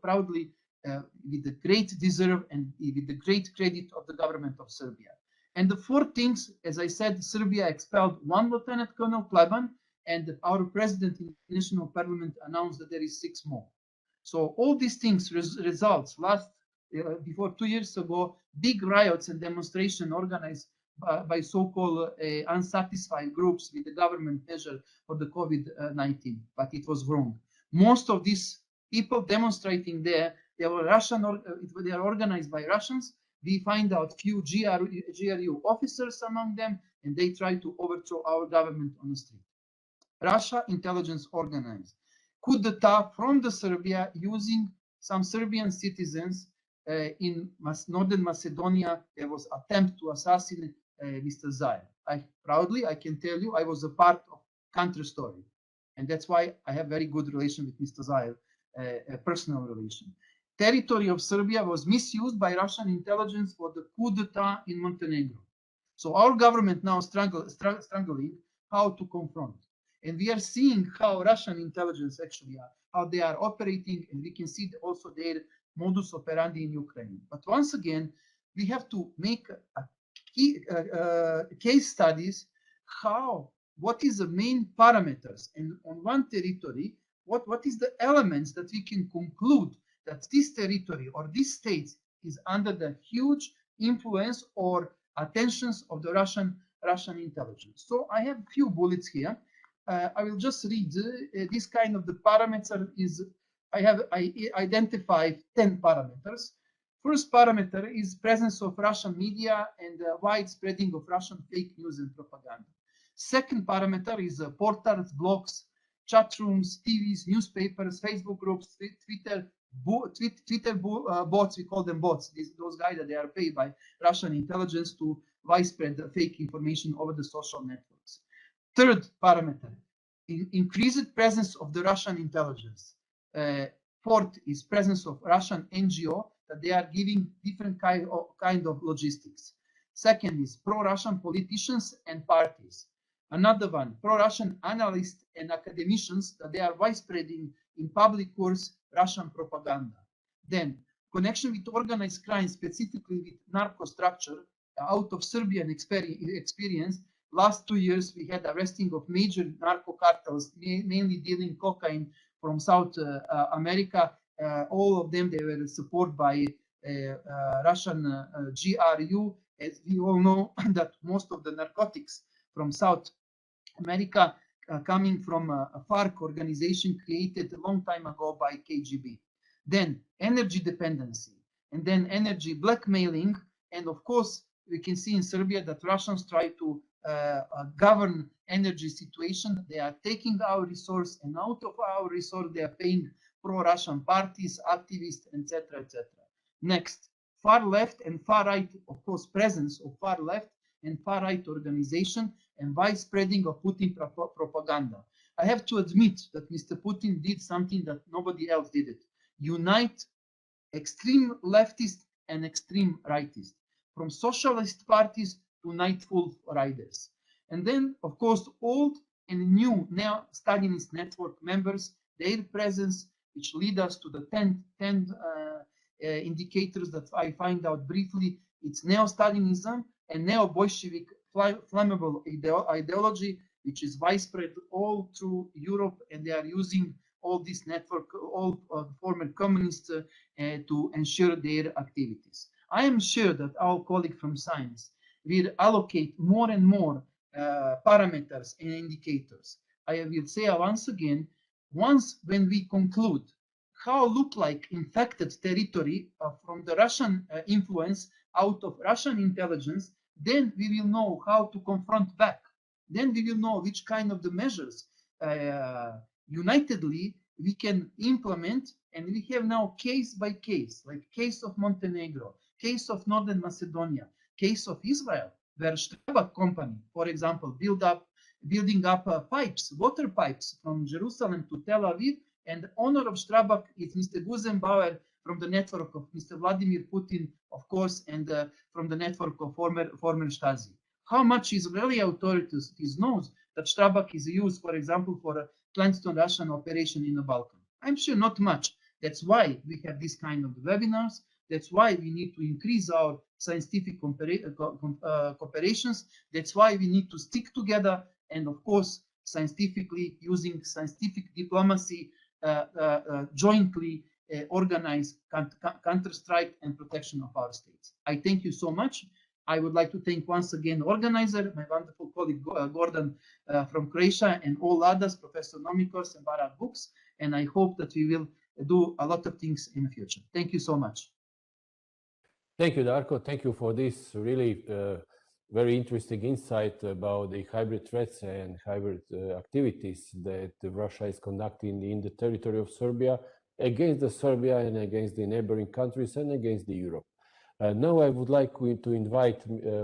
proudly, with the great deserve and with the great credit of the government of Serbia. And the fourth things, as I said, Serbia expelled one Lieutenant Colonel Pleban, and our president in the national parliament announced that there is 6 more. So all these things results before 2 years ago, big riots and demonstration organized by so-called unsatisfied groups with the government measure for the COVID-19, but it was wrong. Most of these people demonstrating there, they were Russian, they are organized by Russians. We find out few GRU officers among them, and they try to overthrow our government on the street. Russia intelligence organized coup d'etat from the Serbia using some Serbian citizens in Northern Macedonia. There was attempt to assassinate Mr. Zaev. I can tell you, I was a part of country story, and that's why I have very good relation with Mr. Zaev, a personal relation. Territory of Serbia was misused by Russian intelligence for the coup d'etat in Montenegro. So our government now struggling how to confront. And we are seeing how Russian intelligence actually are, how they are operating, and we can see also their modus operandi in Ukraine. But once again, we have to make case studies what is the main parameters, and on one territory, what is the elements that we can conclude that this territory or this state is under the huge influence or attentions of the Russian intelligence. So I have a few bullets here. I will just read this kind of the parameter is, I identified 10 parameters. First parameter is presence of Russian media and widespreading of Russian fake news and propaganda. Second parameter is portals, blogs, chat rooms, TVs, newspapers, Facebook groups, Twitter bots, we call them bots, those guys that they are paid by Russian intelligence to widespread fake information over the social networks. Third parameter, increased presence of the Russian intelligence. Fourth is presence of Russian NGO, that they are giving different kind of logistics. Second is pro-Russian politicians and parties. Another one, pro-Russian analysts and academicians, that they are widespreading in public course Russian propaganda. Then connection with organized crime, specifically with narco structure. Out of Serbian experience, last 2 years we had arresting of major narco cartels, mainly dealing cocaine from South America. All of them, they were supported by Russian GRU. As we all know, that most of the narcotics from South America coming from a FARC organization created a long time ago by KGB. Then energy dependency, and then energy blackmailing. And of course, we can see in Serbia that Russians try to govern energy situation. They are taking our resource, and out of our resource, they are paying pro-Russian parties, activists, etc., etc. Next, far left and far right, of course, presence of far left and far right organization and widespreading of Putin propaganda. I have to admit that Mr. Putin did something that nobody else did it. Unite extreme leftist and extreme rightist, from socialist parties to nightful riders. And then, of course, old and new neo-Stalinist network members, their presence, which lead us to the 10 indicators that I find out briefly. It's neo-Stalinism and neo-Bolshevik flammable ideology, which is widespread all through Europe, and they are using all this network, all former communists, to ensure their activities. I am sure that our colleague from science will allocate more and more parameters and indicators. I will say once again, when we conclude how look like infected territory from the Russian influence out of Russian intelligence, then we will know how to confront back. Then we will know which kind of the measures unitedly we can implement, and we have now case by case, like case of Montenegro, case of Northern Macedonia, case of Israel, where Strabag company, for example, building up pipes, water pipes from Jerusalem to Tel Aviv, and the owner of Strabag is Mr. Gusenbauer from the network of Mr. Vladimir Putin, of course, and from the network of former Stasi. How much Israeli authorities knows that Strabag is used, for example, for a clandestine Russian operation in the Balkans? I'm sure not much. That's why we have this kind of webinars. That's why we need to increase our scientific cooperations. That's why we need to stick together and, of course, scientifically using scientific diplomacy, jointly organize counter-strike and protection of our states. I thank you so much. I would like to thank once again organizer, my wonderful colleague Gordon from Croatia, and all others, Professor Nomikos and Barak Books. And I hope that we will do a lot of things in the future. Thank you so much. Thank you, Darko. Thank you for this really very interesting insight about the hybrid threats and hybrid activities that Russia is conducting in the territory of Serbia, against Serbia and against the neighboring countries and against the Europe. Now I would like to invite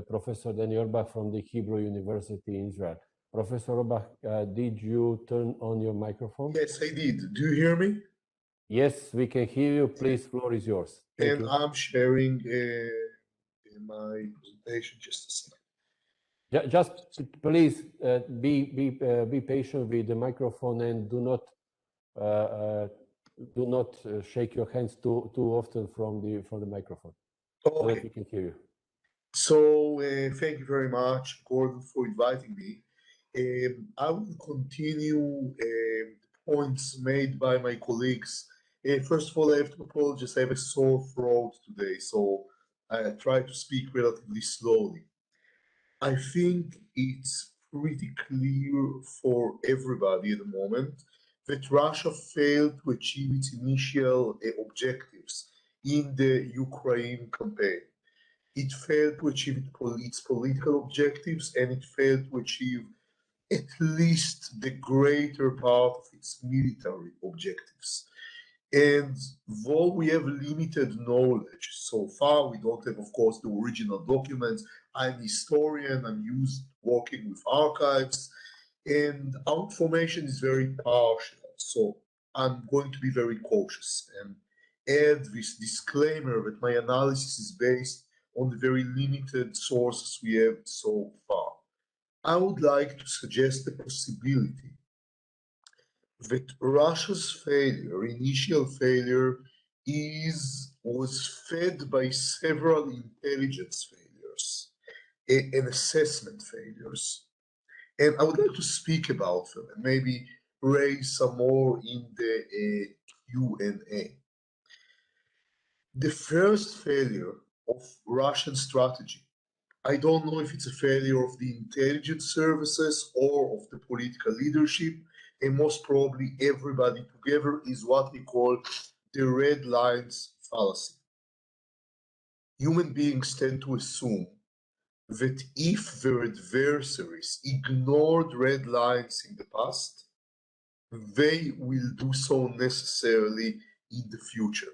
Professor Danny Orbach from the Hebrew University in Israel. Professor Orbach, did you turn on your microphone? Yes, I did. Do you hear me? Yes, we can hear you. Please, floor is yours. Thank you. I'm sharing my presentation just a second. Just please be patient with the microphone and do not shake your hands too often from the microphone. Okay. So that we can hear you. So thank you very much, Gordon, for inviting me. I will continue the points made by my colleagues. First of all, I have to apologize. I have a sore throat today, so I try to speak relatively slowly. I think it's pretty clear for everybody at the moment that Russia failed to achieve its initial objectives in the Ukraine campaign. It failed to achieve its political objectives, and it failed to achieve at least the greater part of its military objectives. And though we have limited knowledge so far, we don't have, of course, the original documents. I'm a historian, I'm used working with archives, and our information is very partial. So I'm going to be very cautious and add this disclaimer that my analysis is based on the very limited sources we have so far. I would like to suggest the possibility that Russia's failure, initial failure, was fed by several intelligence failures and assessment failures. And I would like to speak about them and maybe raise some more in the Q&A. The first failure of Russian strategy, I don't know if it's a failure of the intelligence services or of the political leadership, and most probably everybody together, is what we call the Red Lions Fallacy. Human beings tend to assume that if their adversaries ignored red lines in the past, they will do so necessarily in the future.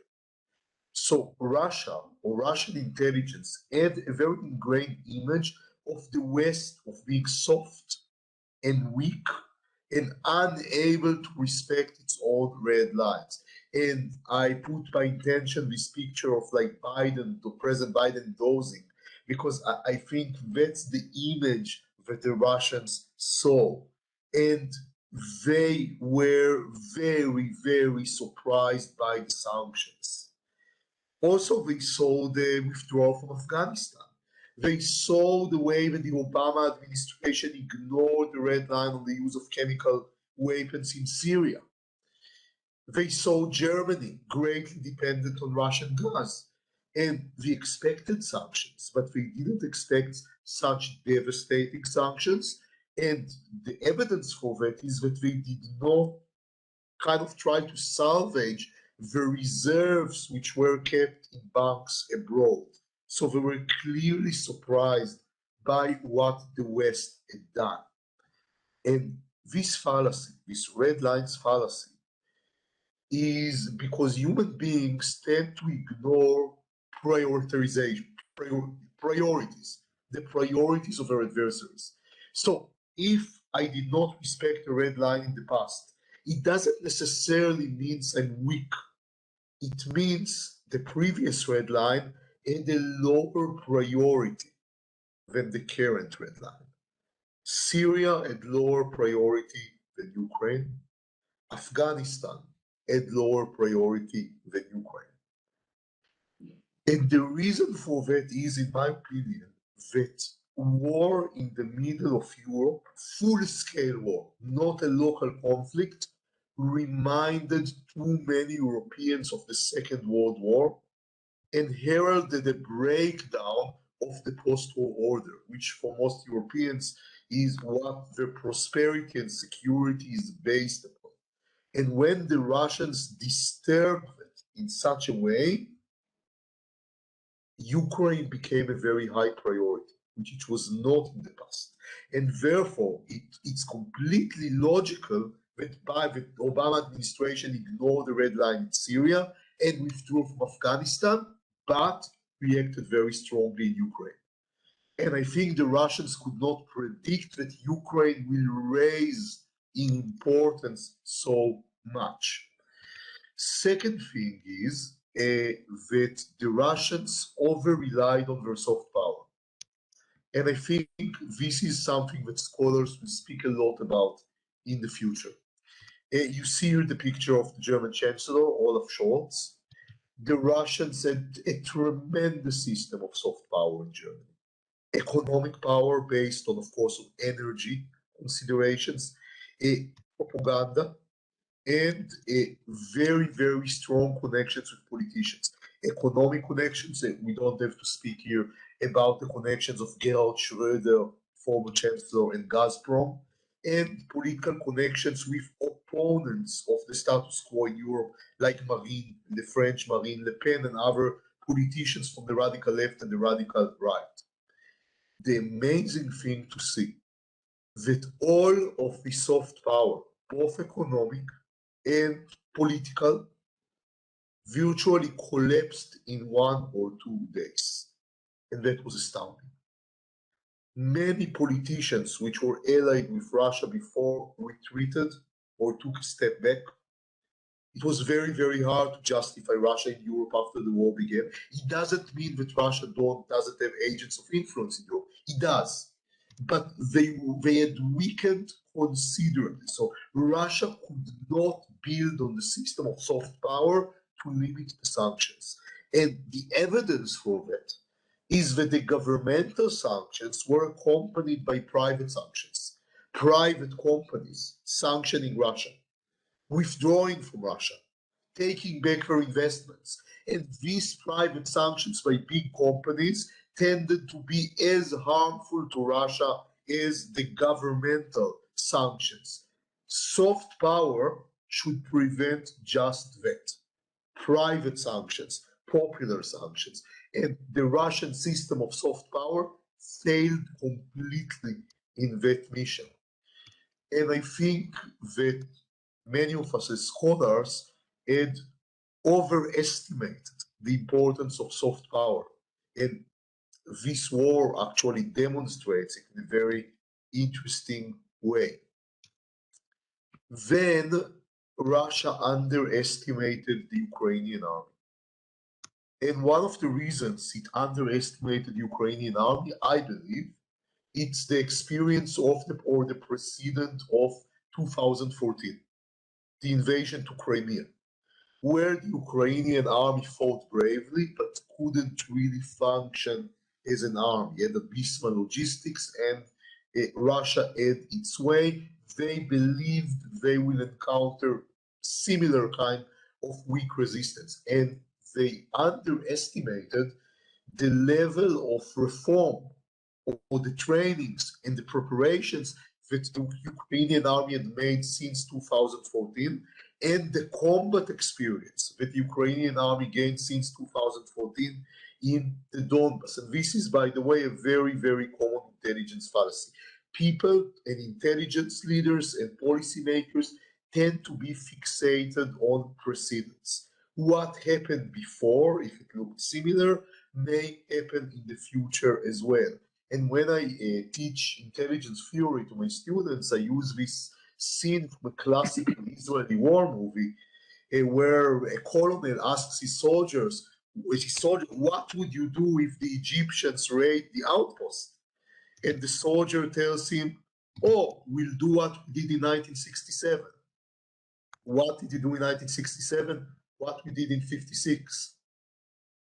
So Russia or Russian intelligence had a very ingrained image of the West of being soft and weak and unable to respect its own red lines. And I put by intention this picture of like Biden, the President Biden dozing, because I think that's the image that the Russians saw. And they were very, very surprised by the sanctions. Also, they saw the withdrawal from Afghanistan. They saw the way that the Obama administration ignored the red line on the use of chemical weapons in Syria. They saw Germany greatly dependent on Russian gas, and they expected sanctions, but they didn't expect such devastating sanctions. And the evidence for that is that they did not kind of try to salvage the reserves which were kept in banks abroad. So they were clearly surprised by what the West had done. And this fallacy, this red lines fallacy, is because human beings tend to ignore prioritization, priorities, the priorities of our adversaries. So if I did not respect a red line in the past, it doesn't necessarily mean I'm weak. It means the previous red line had a lower priority than the current red line. Syria had lower priority than Ukraine. Afghanistan had lower priority than Ukraine. And the reason for that is, in my opinion, that war in the middle of Europe, full-scale war, not a local conflict, reminded too many Europeans of the Second World War and heralded a breakdown of the post-war order, which for most Europeans is what their prosperity and security is based upon. And when the Russians disturbed it in such a way, Ukraine became a very high priority, which it was not in the past. And therefore, it's completely logical that the Obama administration ignored the red line in Syria and withdrew from Afghanistan, but reacted very strongly in Ukraine. And I think the Russians could not predict that Ukraine will raise in importance so much. Second thing is that the Russians over-relied on their soft power. And I think this is something that scholars will speak a lot about in the future. You see here the picture of the German Chancellor, Olaf Scholz. The Russians had a tremendous system of soft power in Germany. Economic power based on, of course, on energy considerations, propaganda, and very, very strong connections with politicians. Economic connections, we don't have to speak here about the connections of Gerhard Schröder, former chancellor, and Gazprom, and political connections with opponents of the status quo in Europe, like Marine, the French Marine Le Pen, and other politicians from the radical left and the radical right. The amazing thing to see that all of the soft power, both economic and political, virtually collapsed in 1 or 2 days. And that was astounding. Many politicians which were allied with Russia before retreated or took a step back. It was very, very hard to justify Russia in Europe after the war began. It doesn't mean that Russia doesn't have agents of influence in Europe. It does. But they had weakened considerably. So Russia could not build on the system of soft power to limit the sanctions. And the evidence for that is that the governmental sanctions were accompanied by private sanctions. Private companies sanctioning Russia, withdrawing from Russia, taking back their investments. And these private sanctions by big companies tended to be as harmful to Russia as the governmental sanctions. Soft power should prevent just that. Private sanctions, popular sanctions. And the Russian system of soft power failed completely in that mission. And I think that many of us as scholars had overestimated the importance of soft power. And this war actually demonstrates it in a very interesting way. Then Russia underestimated the Ukrainian army. And one of the reasons it underestimated the Ukrainian army, I believe, it's the experience of the precedent of 2014, the invasion to Crimea, where the Ukrainian army fought bravely but couldn't really function as an army. It had abysmal logistics, and Russia had its way. They believed they will encounter similar kind of weak resistance, and they underestimated the level of reform or the trainings and the preparations that the Ukrainian army had made since 2014, and the combat experience that the Ukrainian army gained since 2014 in the Donbass. And this is, by the way, a very, very common intelligence fallacy. People and intelligence leaders and policymakers tend to be fixated on precedents. What happened before, if it looked similar, may happen in the future as well. And when I teach intelligence theory to my students, I use this scene from a classical Israeli war movie where a colonel asks his soldiers, what would you do if the Egyptians raid the outpost? And the soldier tells him, oh, we'll do what we did in 1967. What did you do in 1967? What we did in 56.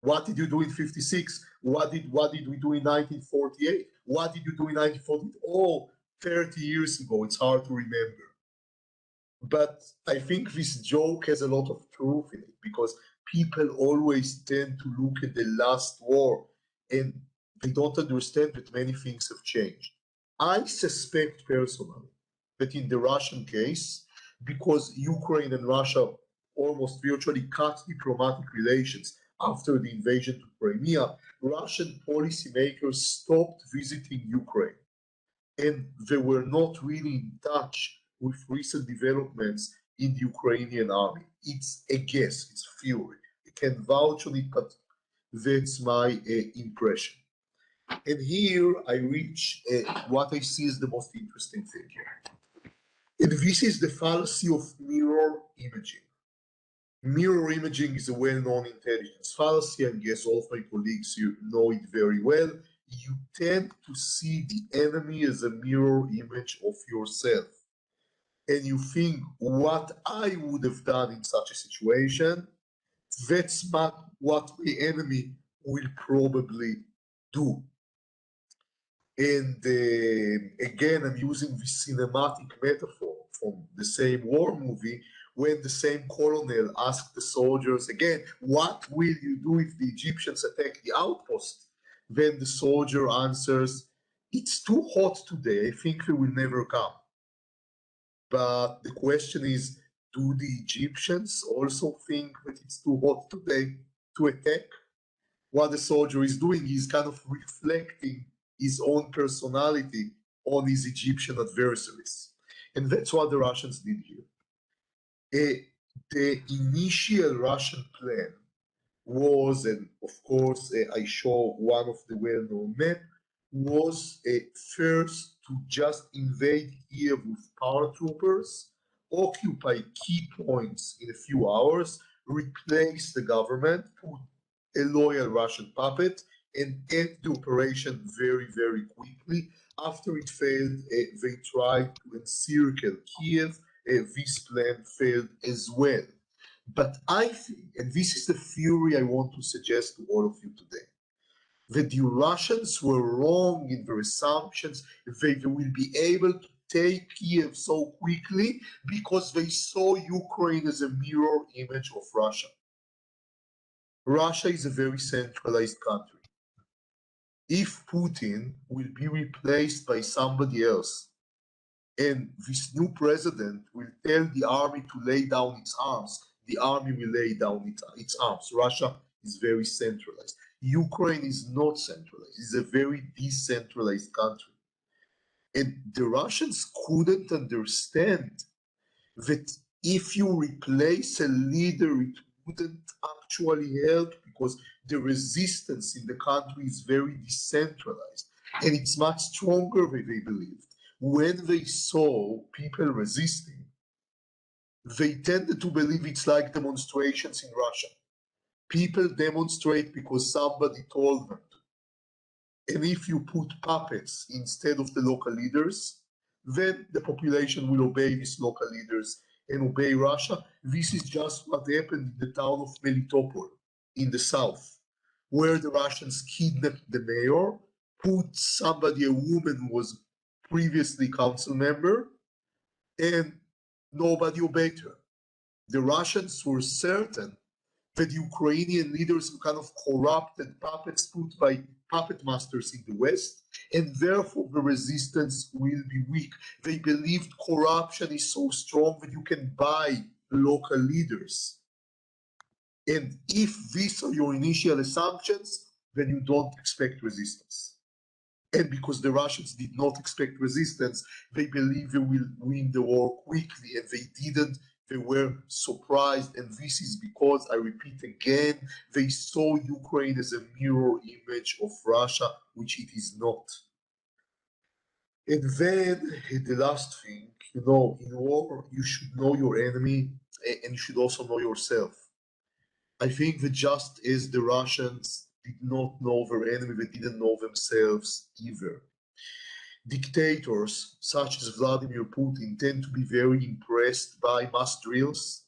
What did you do in 56? What did we do in 1948? What did you do in 1948? Oh, 30 years ago. It's hard to remember. But I think this joke has a lot of truth in it because people always tend to look at the last war and they don't understand that many things have changed. I suspect personally that in the Russian case, because Ukraine and Russia almost virtually cut diplomatic relations after the invasion to Crimea, Russian policymakers stopped visiting Ukraine. And they were not really in touch with recent developments in the Ukrainian army. It's a guess, it's theory. I can vouch on it, but that's my impression. And here I reach what I see as the most interesting thing here. And this is the fallacy of mirror imaging. Mirror imaging is a well-known intelligence fallacy. I guess all of my colleagues here know it very well. You tend to see the enemy as a mirror image of yourself. And you think, what I would have done in such a situation, that's not what the enemy will probably do. And again, I'm using this cinematic metaphor from the same war movie when the same colonel asked the soldiers again, what will you do if the Egyptians attack the outpost? Then the soldier answers, it's too hot today, I think they will never come. But the question is, do the Egyptians also think that it's too hot today to attack? What the soldier is doing is kind of reflecting his own personality on his Egyptian adversaries. And that's what the Russians did here. The initial Russian plan was, and of course I show one of the well-known men, was first to just invade Kiev with paratroopers, occupy key points in a few hours, replace the government, put a loyal Russian puppet, and end the operation very, very quickly. After it failed, they tried to encircle Kiev. This plan failed as well. But I think, and this is the theory I want to suggest to all of you today, that the Russians were wrong in their assumptions that they will be able to take Kiev so quickly because they saw Ukraine as a mirror image of Russia. Russia is a very centralized country. If Putin will be replaced by somebody else, and this new president will tell the army to lay down its arms, the army will lay down its arms. Russia is very centralized. Ukraine is not centralized. It's a very decentralized country. And the Russians couldn't understand that if you replace a leader, it wouldn't actually help because the resistance in the country is very decentralized. And it's much stronger than they believed. When they saw people resisting, they tended to believe it's like demonstrations in Russia. People demonstrate because somebody told them to. And if you put puppets instead of the local leaders, then the population will obey these local leaders and obey Russia. This is just what happened in the town of Melitopol in the south, where the Russians kidnapped the mayor, put somebody, a woman who was previously council member, and nobody obeyed her. The Russians were certain that Ukrainian leaders were kind of corrupted puppets put by puppet masters in the West, and therefore the resistance will be weak. They believed corruption is so strong that you can buy local leaders. And if these are your initial assumptions, then you don't expect resistance. And because the Russians did not expect resistance, they believed they will win the war quickly, and they didn't. They were surprised, and this is because, I repeat again, they saw Ukraine as a mirror image of Russia, which it is not. And then the last thing, in war, you should know your enemy, and you should also know yourself. I think that just as the Russians did not know their enemy, they didn't know themselves either. Dictators such as Vladimir Putin tend to be very impressed by mass drills,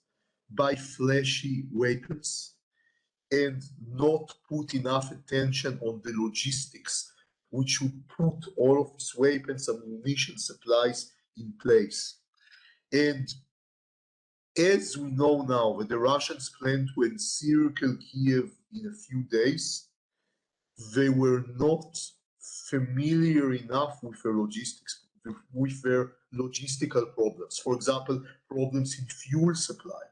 by flashy weapons, and not put enough attention on the logistics, which would put all of these weapons, ammunition, supplies in place. And as we know now that the Russians plan to encircle Kiev in a few days, they were not familiar enough with their logistical problems. For example, problems in fuel supply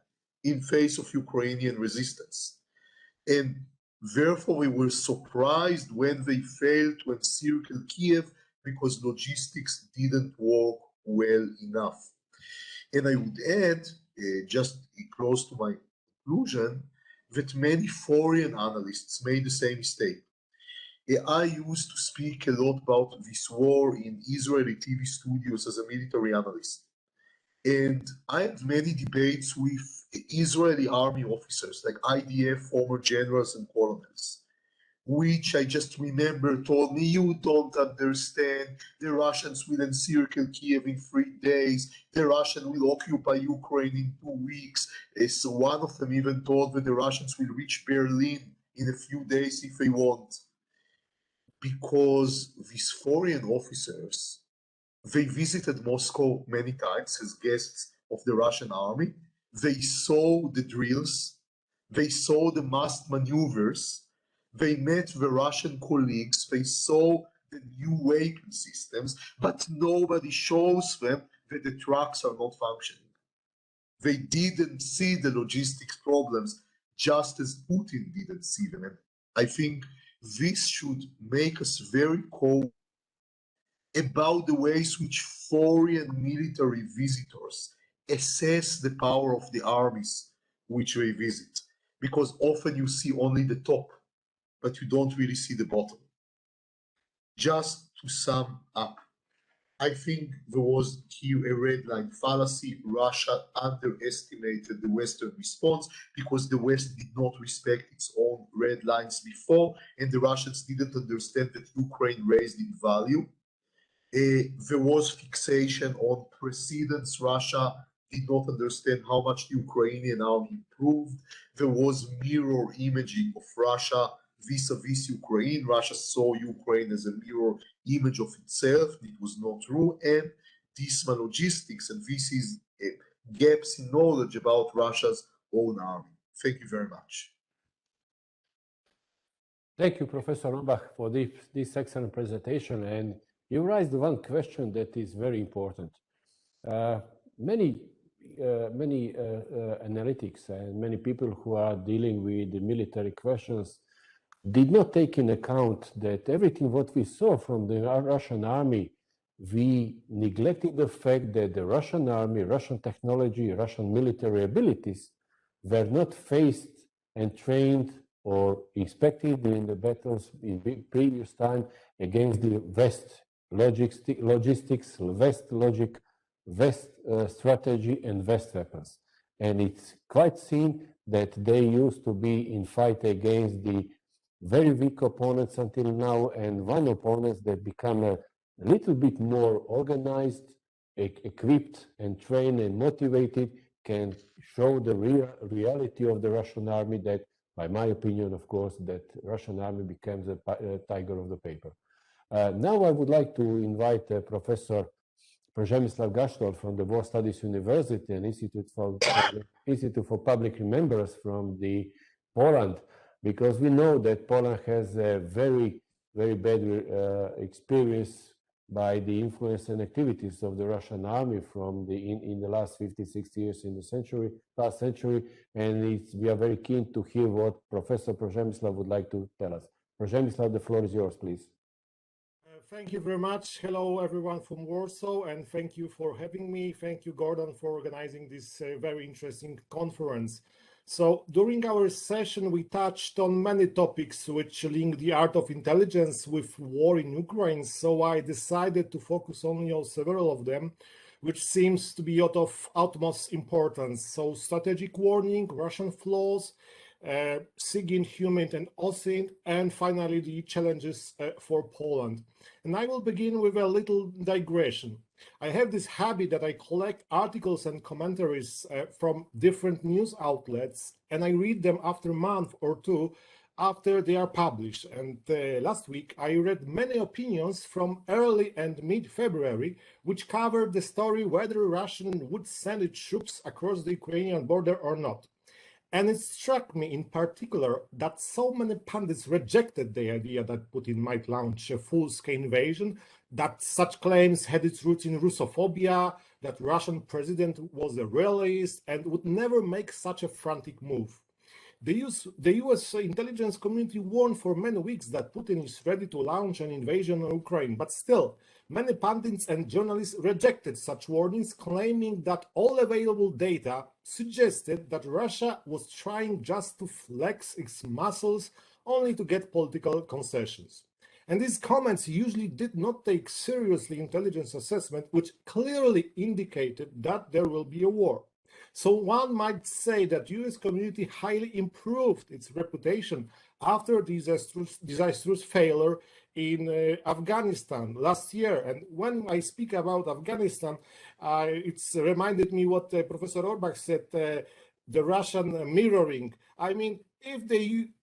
in face of Ukrainian resistance. And therefore, we were surprised when they failed to encircle Kiev because logistics didn't work well enough. And I would add, just close to my conclusion, that many foreign analysts made the same mistake. I used to speak a lot about this war in Israeli TV studios as a military analyst. And I had many debates with Israeli army officers, like IDF former generals and colonels, which I just remember told me, you don't understand, the Russians will encircle Kiev in 3 days, the Russians will occupy Ukraine in 2 weeks. So one of them even told that the Russians will reach Berlin in a few days if they want. Because these foreign officers, they visited Moscow many times as guests of the Russian army. They saw the drills, they saw the massed maneuvers, they met the Russian colleagues, they saw the new weapon systems, but nobody shows them that the trucks are not functioning. They didn't see the logistics problems, just as Putin didn't see them. And I think this should make us very cold about the ways which foreign military visitors assess the power of the armies which they visit. Because often you see only the top, but you don't really see the bottom. Just to sum up, I think there was here a red line fallacy. Russia underestimated the Western response because the West did not respect its own red lines before, and the Russians didn't understand that Ukraine raised in value. There was fixation on precedence. Russia did not understand how much the Ukrainian army improved. There was mirror imaging of Russia vis-a-vis Ukraine. Russia saw Ukraine as a mirror image of itself. It was not true. And this logistics, and this is gaps in knowledge about Russia's own army. Thank you very much. Thank you, Professor Rombach, for this excellent presentation. And you raised one question that is very important. Many analytics and many people who are dealing with the military questions did not take in account that everything what we saw from the Russian army, we neglected the fact that the Russian army, Russian technology, Russian military abilities were not faced and trained or expected in the battles in previous time against the West logistics, West logic, West strategy, and West weapons. And it's quite seen that they used to be in fight against the very weak opponents until now, and one opponent that become a little bit more organized, equipped, and trained and motivated can show the reality of the Russian army that, by my opinion, of course, that Russian army becomes a tiger of the paper. Now I would like to invite Professor Przemysław Gasztol from the War Studies University and Institute for Public Remembrance from Poland, because we know that Poland has a very, very bad experience by the influence and activities of the Russian army from in the last 50, 60 years in the last century, and we are very keen to hear what Professor Przemysław would like to tell us. Przemysław, the floor is yours, please. Thank you very much. Hello, everyone from Warsaw, and thank you for having me. Thank you, Gordon, for organizing this very interesting conference. So during our session, we touched on many topics which link the art of intelligence with war in Ukraine. So I decided to focus only on several of them, which seems to be of utmost importance. So strategic warning, Russian flaws, SIGINT, HUMINT, and OSINT, and finally the challenges for Poland. And I will begin with a little digression. I have this habit that I collect articles and commentaries from different news outlets, and I read them after a month or two after they are published. And last week, I read many opinions from early and mid-February, which covered the story whether Russia would send its troops across the Ukrainian border or not. And it struck me in particular that so many pundits rejected the idea that Putin might launch a full-scale invasion, that such claims had its roots in Russophobia, that Russian president was a realist and would never make such a frantic move. The US intelligence community warned for many weeks that Putin is ready to launch an invasion on Ukraine, but still, many pundits and journalists rejected such warnings, claiming that all available data suggested that Russia was trying just to flex its muscles only to get political concessions. And these comments usually did not take seriously intelligence assessment, which clearly indicated that there will be a war. So one might say that US community highly improved its reputation after disastrous failure in Afghanistan last year. And when I speak about Afghanistan, it's reminded me what Professor Orbach said, the Russian mirroring. I mean, if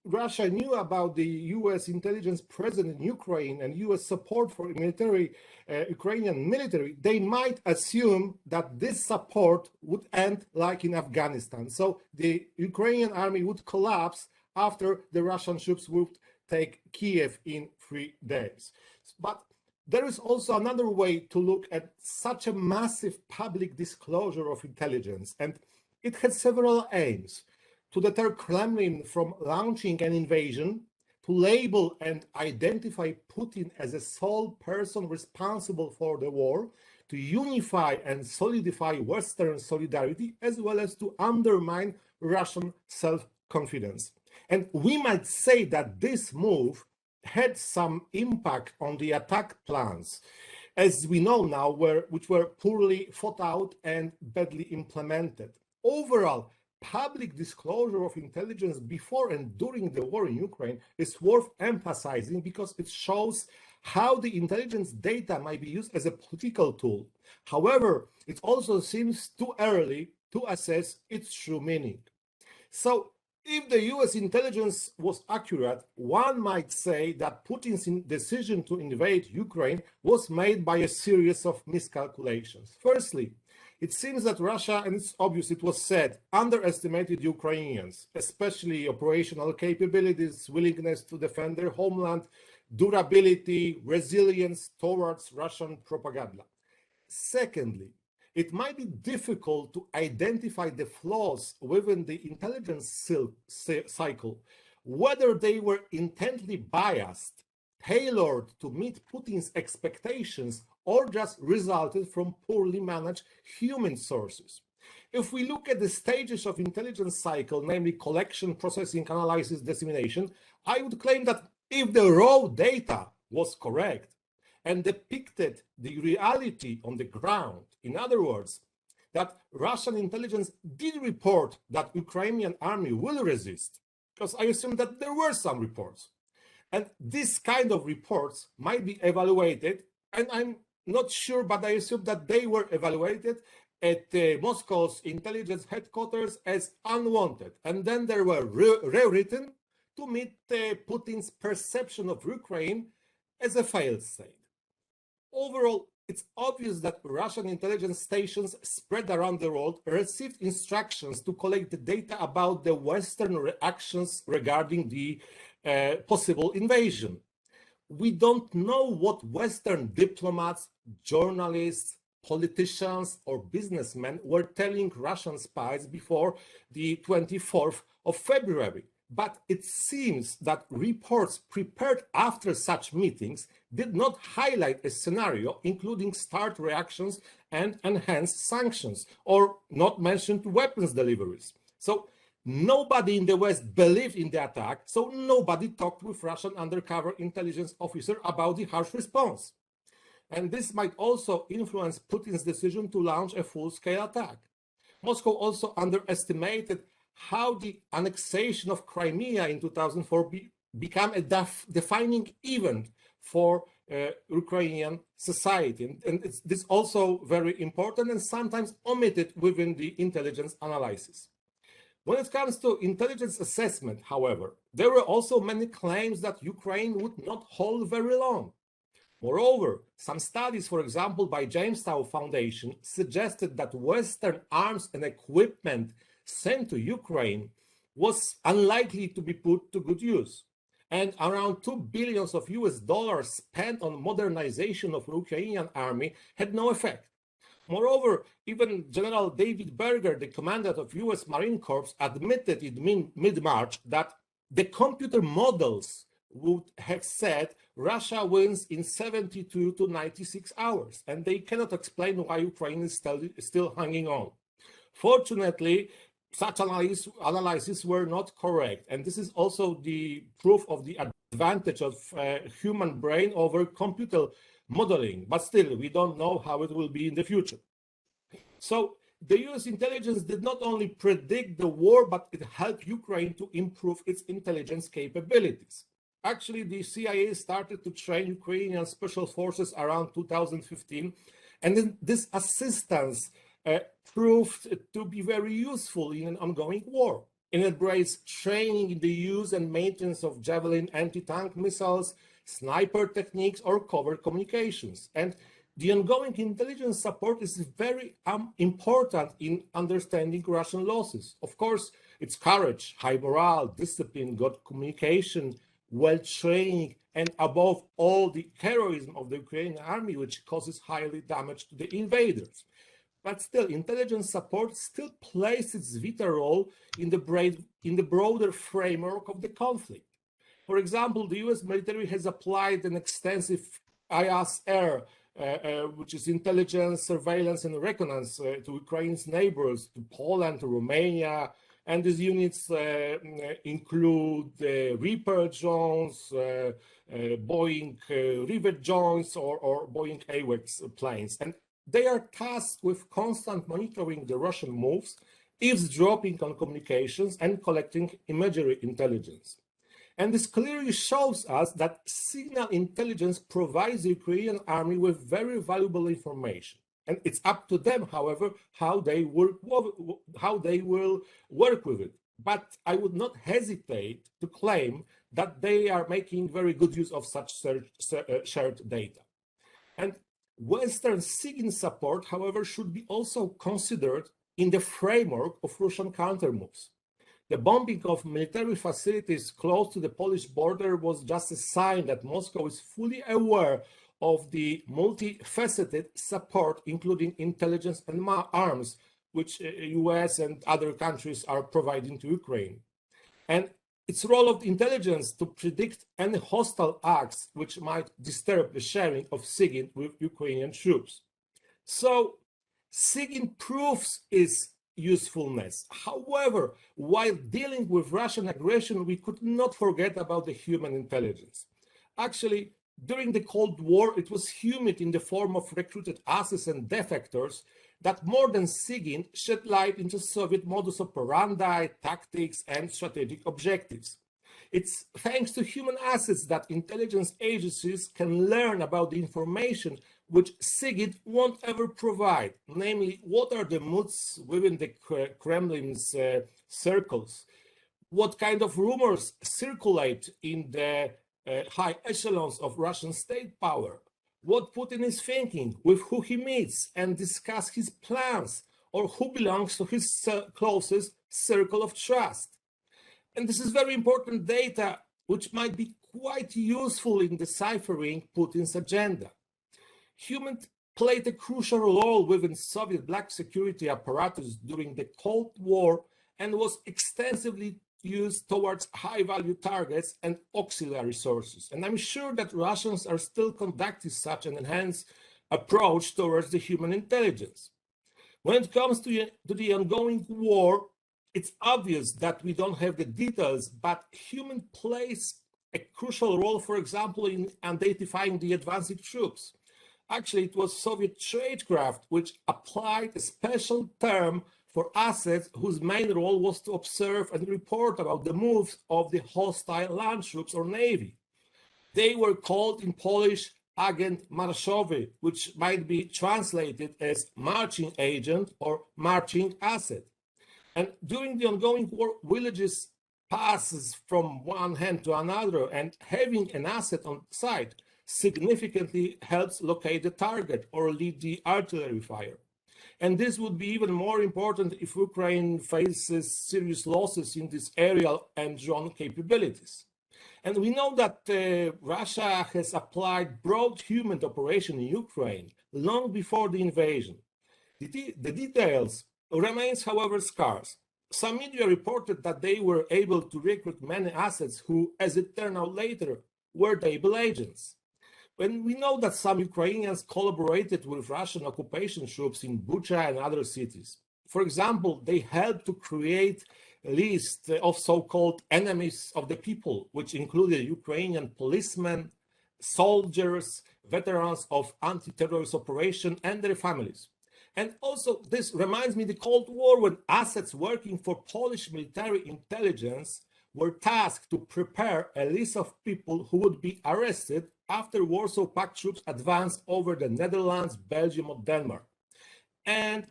Russia knew about the US intelligence presence in Ukraine and US support for Ukrainian military, they might assume that this support would end like in Afghanistan. So the Ukrainian army would collapse after the Russian troops would take Kiev in 3 days. But there is also another way to look at such a massive public disclosure of intelligence, and it had several aims: to deter Kremlin from launching an invasion, to label and identify Putin as a sole person responsible for the war, to unify and solidify Western solidarity, as well as to undermine Russian self-confidence. And we might say that this move had some impact on the attack plans, as we know now, which were poorly thought out and badly implemented. Overall, public disclosure of intelligence before and during the war in Ukraine is worth emphasizing because it shows how the intelligence data might be used as a political tool. However, it also seems too early to assess its true meaning. So, if the US intelligence was accurate, one might say that Putin's decision to invade Ukraine was made by a series of miscalculations. Firstly, it seems that Russia, and it's obvious it was said, underestimated Ukrainians, especially operational capabilities, willingness to defend their homeland, durability, resilience towards Russian propaganda. Secondly, it might be difficult to identify the flaws within the intelligence cycle, whether they were intently biased, tailored to meet Putin's expectations, or just resulted from poorly managed human sources. If we look at the stages of intelligence cycle, namely collection, processing, analysis, dissemination, I would claim that if the raw data was correct and depicted the reality on the ground, in other words, that Russian intelligence did report that Ukrainian army will resist, because I assume that there were some reports. And this kind of reports might be evaluated, and I'm not sure, but I assume that they were evaluated at Moscow's intelligence headquarters as unwanted. And then they were rewritten to meet Putin's perception of Ukraine as a failed state. Overall, it's obvious that Russian intelligence stations spread around the world received instructions to collect the data about the Western reactions regarding the possible invasion. We don't know what Western diplomats, journalists, politicians, or businessmen were telling Russian spies before the 24th of February. But it seems that reports prepared after such meetings did not highlight a scenario including start reactions and enhanced sanctions, or not mentioned weapons deliveries. So nobody in the West believed in the attack, so nobody talked with Russian undercover intelligence officer about the harsh response. And this might also influence Putin's decision to launch a full-scale attack. Moscow also underestimated how the annexation of Crimea in 2004 became a defining event for Ukrainian society. And it's this also very important and sometimes omitted within the intelligence analysis. When it comes to intelligence assessment, however, there were also many claims that Ukraine would not hold very long. Moreover, some studies, for example, by Jamestown Foundation, suggested that Western arms and equipment sent to Ukraine was unlikely to be put to good use. And around $2 billion of US spent on modernization of the Ukrainian army had no effect. Moreover, even General David Berger, the commander of US Marine Corps, admitted in mid-March that the computer models would have said Russia wins in 72 to 96 hours, and they cannot explain why Ukraine is still hanging on. Fortunately, such analyses were not correct, and this is also the proof of the advantage of human brain over computer modeling, but still, we don't know how it will be in the future. So the US intelligence did not only predict the war, but it helped Ukraine to improve its intelligence capabilities. Actually, the CIA started to train Ukrainian special forces around 2015, and then this assistance proved to be very useful in an ongoing war. It embraced training in the use and maintenance of Javelin anti-tank missiles, sniper techniques, or covert communications. And the ongoing intelligence support is very important in understanding Russian losses. Of course, it's courage, high morale, discipline, good communication, well-trained, and above all, the heroism of the Ukrainian army, which causes highly damage to the invaders. But still, intelligence support still plays its vital role in the broader framework of the conflict. For example, the US military has applied an extensive ISR, which is intelligence, surveillance, and reconnaissance to Ukraine's neighbors, to Poland, to Romania, and these units include Reaper drones, Boeing Rivet drones, or Boeing AWACS planes. And they are tasked with constant monitoring the Russian moves, eavesdropping on communications, and collecting imagery intelligence. And this clearly shows us that signal intelligence provides the Ukrainian army with very valuable information. And it's up to them, however, how they will work with it. But I would not hesitate to claim that they are making very good use of such shared data. And Western SIGINT support, however, should be also considered in the framework of Russian countermoves. The bombing of military facilities close to the Polish border was just a sign that Moscow is fully aware of the multifaceted support, including intelligence and arms, which US and other countries are providing to Ukraine. And its role of intelligence to predict any hostile acts which might disturb the sharing of SIGINT with Ukrainian troops. So SIGINT proves its usefulness. However, while dealing with Russian aggression, we could not forget about the human intelligence. Actually, during the Cold War, it was human in the form of recruited assassins and defectors that more than SIGINT shed light into Soviet modus operandi, tactics, and strategic objectives. It's thanks to human assets that intelligence agencies can learn about the information which SIGINT won't ever provide, namely, what are the moods within the Kremlin's circles, what kind of rumors circulate in the high echelons of Russian state power, what Putin is thinking, with who he meets and discuss his plans, or who belongs to his closest circle of trust. And this is very important data, which might be quite useful in deciphering Putin's agenda. Humans played a crucial role within Soviet black security apparatus during the Cold War and was extensively used towards high-value targets and auxiliary sources. And I'm sure that Russians are still conducting such an enhanced approach towards the human intelligence. When it comes to the ongoing war, it's obvious that we don't have the details, but human plays a crucial role, for example, in identifying the advancing troops. Actually, it was Soviet tradecraft which applied a special term for assets whose main role was to observe and report about the moves of the hostile land troops or navy. They were called in Polish agent marszowy, which might be translated as marching agent or marching asset. And during the ongoing war, villages passes from one hand to another, and having an asset on site significantly helps locate the target or lead the artillery fire. And this would be even more important if Ukraine faces serious losses in this aerial and drone capabilities. And we know that Russia has applied broad human operation in Ukraine long before the invasion. The details remains, however, scarce. Some media reported that they were able to recruit many assets who, as it turned out later, were able agents. When we know that some Ukrainians collaborated with Russian occupation troops in Bucha and other cities. For example, they helped to create a list of so-called enemies of the people, which included Ukrainian policemen, soldiers, veterans of anti-terrorist operation and their families. And also, this reminds me of the Cold War, when assets working for Polish military intelligence were tasked to prepare a list of people who would be arrested after Warsaw Pact troops advanced over the Netherlands, Belgium, or Denmark. And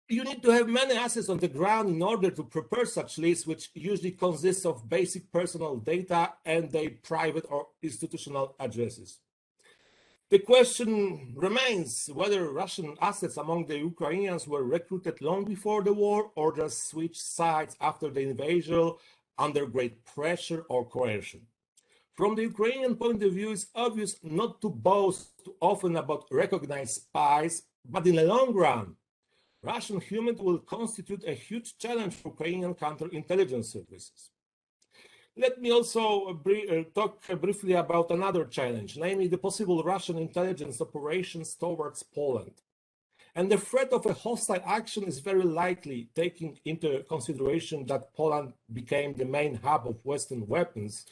you need to have many assets on the ground in order to prepare such lists, which usually consists of basic personal data and their private or institutional addresses. The question remains whether Russian assets among the Ukrainians were recruited long before the war or just switched sides after the invasion under great pressure or coercion. From the Ukrainian point of view, it's obvious not to boast too often about recognized spies, but in the long run, Russian humans will constitute a huge challenge for Ukrainian counterintelligence services. Let me also talk briefly about another challenge, namely the possible Russian intelligence operations towards Poland. And the threat of a hostile action is very likely, taking into consideration that Poland became the main hub of Western weapons,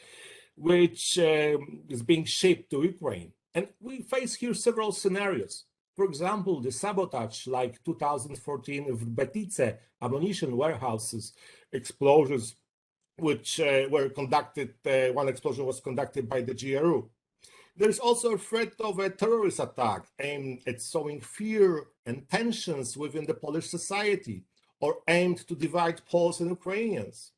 which is being shipped to Ukraine. And we face here several scenarios. For example, the sabotage, like 2014 of Betice ammunition warehouses, explosions which were conducted, one explosion was conducted by the GRU. There's also a threat of a terrorist attack aimed at sowing fear and tensions within the Polish society, or aimed to divide Poles and Ukrainians.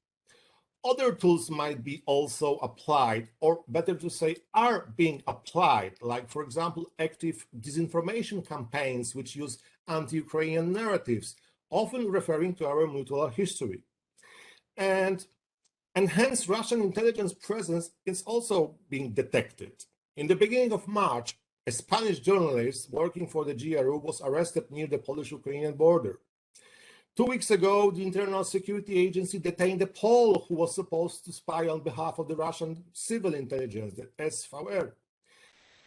Other tools might be also applied, or better to say, are being applied, like, for example, active disinformation campaigns which use anti-Ukrainian narratives, often referring to our mutual history. And enhanced Russian intelligence presence is also being detected. In the beginning of March, a Spanish journalist working for the GRU was arrested near the Polish-Ukrainian border. 2 weeks ago, the Internal Security Agency detained a Pole who was supposed to spy on behalf of the Russian civil intelligence, the SVR.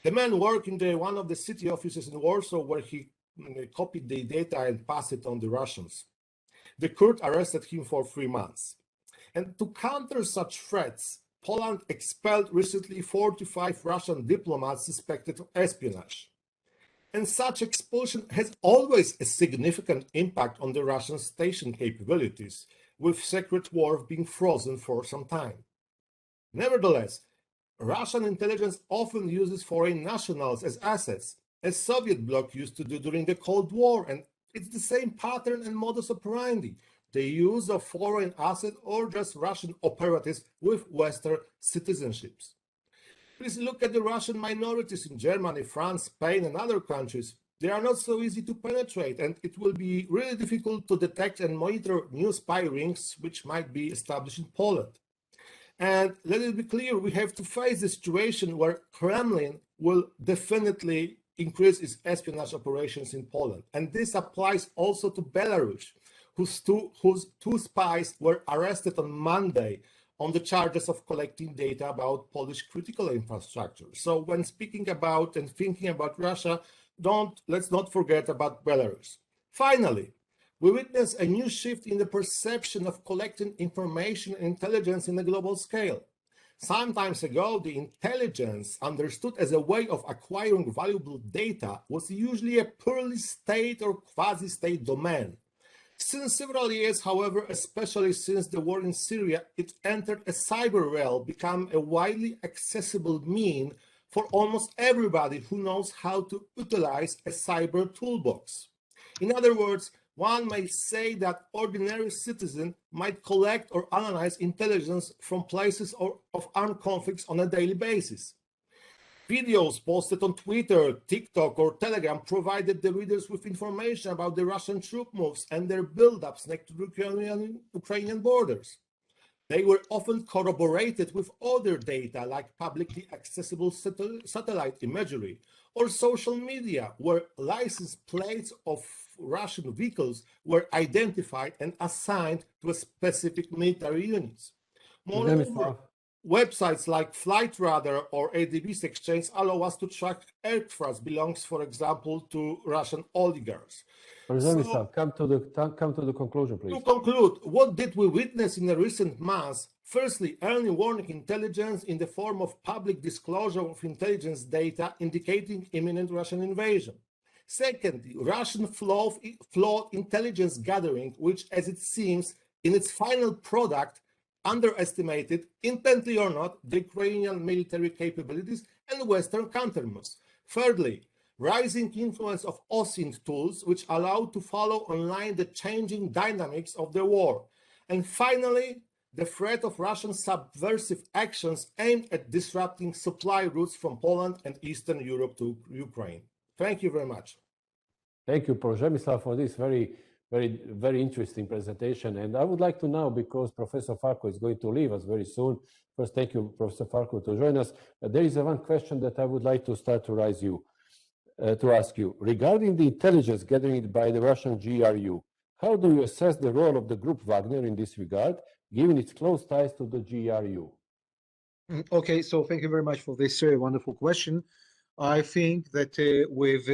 The man worked in one of the city offices in Warsaw, where he copied the data and passed it on the Russians. The court arrested him for 3 months. And to counter such threats, Poland expelled recently 45 Russian diplomats suspected of espionage. And such expulsion has always a significant impact on the Russian station capabilities, with Secret Wars being frozen for some time. Nevertheless, Russian intelligence often uses foreign nationals as assets, as Soviet bloc used to do during the Cold War, and it's the same pattern and modus operandi. The use of foreign assets or just Russian operatives with Western citizenships. Please look at the Russian minorities in Germany, France, Spain, and other countries. They are not so easy to penetrate, and it will be really difficult to detect and monitor new spy rings which might be established in Poland. And let it be clear, we have to face the situation where Kremlin will definitely increase its espionage operations in Poland. And this applies also to Belarus, whose two spies were arrested on Monday on the charges of collecting data about Polish critical infrastructure. So when speaking about and thinking about Russia, let's not forget about Belarus. Finally, we witness a new shift in the perception of collecting information and intelligence in a global scale. Some time ago, the intelligence understood as a way of acquiring valuable data was usually a purely state or quasi-state domain. Since several years, however, especially since the war in Syria, it entered a cyber realm, become a widely accessible mean for almost everybody who knows how to utilize a cyber toolbox. In other words, one may say that ordinary citizen might collect or analyze intelligence from places of armed conflicts on a daily basis. Videos posted on Twitter, TikTok, or Telegram provided the readers with information about the Russian troop moves and their buildups next to the Ukrainian borders. They were often corroborated with other data like publicly accessible satellite imagery or social media, where license plates of Russian vehicles were identified and assigned to a specific military units. Moreover, websites like Flightradar or ADB's exchange allow us to track aircraft belongs, for example, to Russian oligarchs. So, come to the conclusion, please. To conclude, what did we witness in the recent months? Firstly, early warning intelligence in the form of public disclosure of intelligence data indicating imminent Russian invasion. Secondly, Russian flawed intelligence gathering, which, as it seems, in its final product, underestimated, intently or not, the Ukrainian military capabilities and Western countermeasures. Thirdly, rising influence of OSINT tools, which allow to follow online the changing dynamics of the war. And finally, the threat of Russian subversive actions aimed at disrupting supply routes from Poland and Eastern Europe to Ukraine. Thank you very much. Thank you, Przemysław, for this very interesting presentation. And I would like to now, because Professor Farko is going to leave us very soon, first thank you, Professor Farko, to join us. There is one question that I would like to start to ask you. Regarding the intelligence gathering by the Russian GRU, how do you assess the role of the group Wagner in this regard, given its close ties to the GRU? Okay, so thank you very much for this wonderful question. I think that we've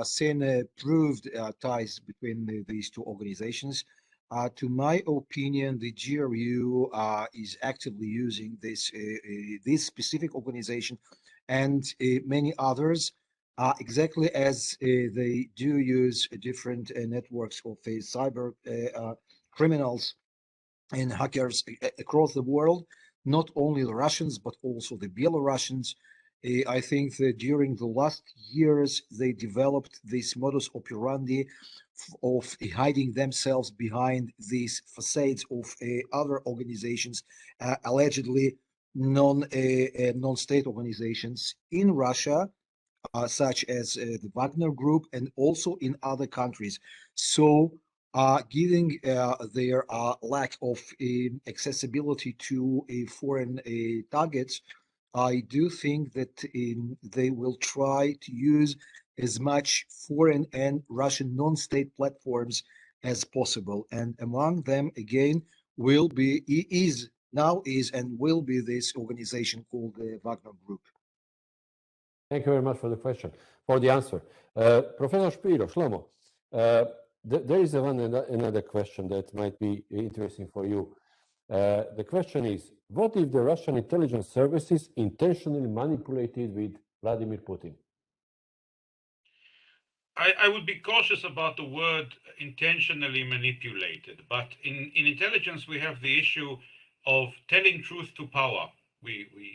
seen proved ties between these two organizations. To my opinion, the GRU is actively using this specific organization and many others, exactly as they do use different networks of cyber criminals and hackers across the world, not only the Russians, but also the Belarusians. I think that during the last years, they developed this modus operandi of hiding themselves behind these facades of other organizations, allegedly non-state organizations in Russia, such as the Wagner Group, and also in other countries. So, given their lack of accessibility to foreign targets, I do think that they will try to use as much foreign and Russian non-state platforms as possible. And among them, again, is and will be this organization called the Wagner Group. Thank you very much for the answer. Professor Shlomo, there is another question that might be interesting for you. The question is, what if the Russian intelligence services intentionally manipulated with Vladimir Putin? I would be cautious about the word intentionally manipulated, but in intelligence, we have the issue of telling truth to power.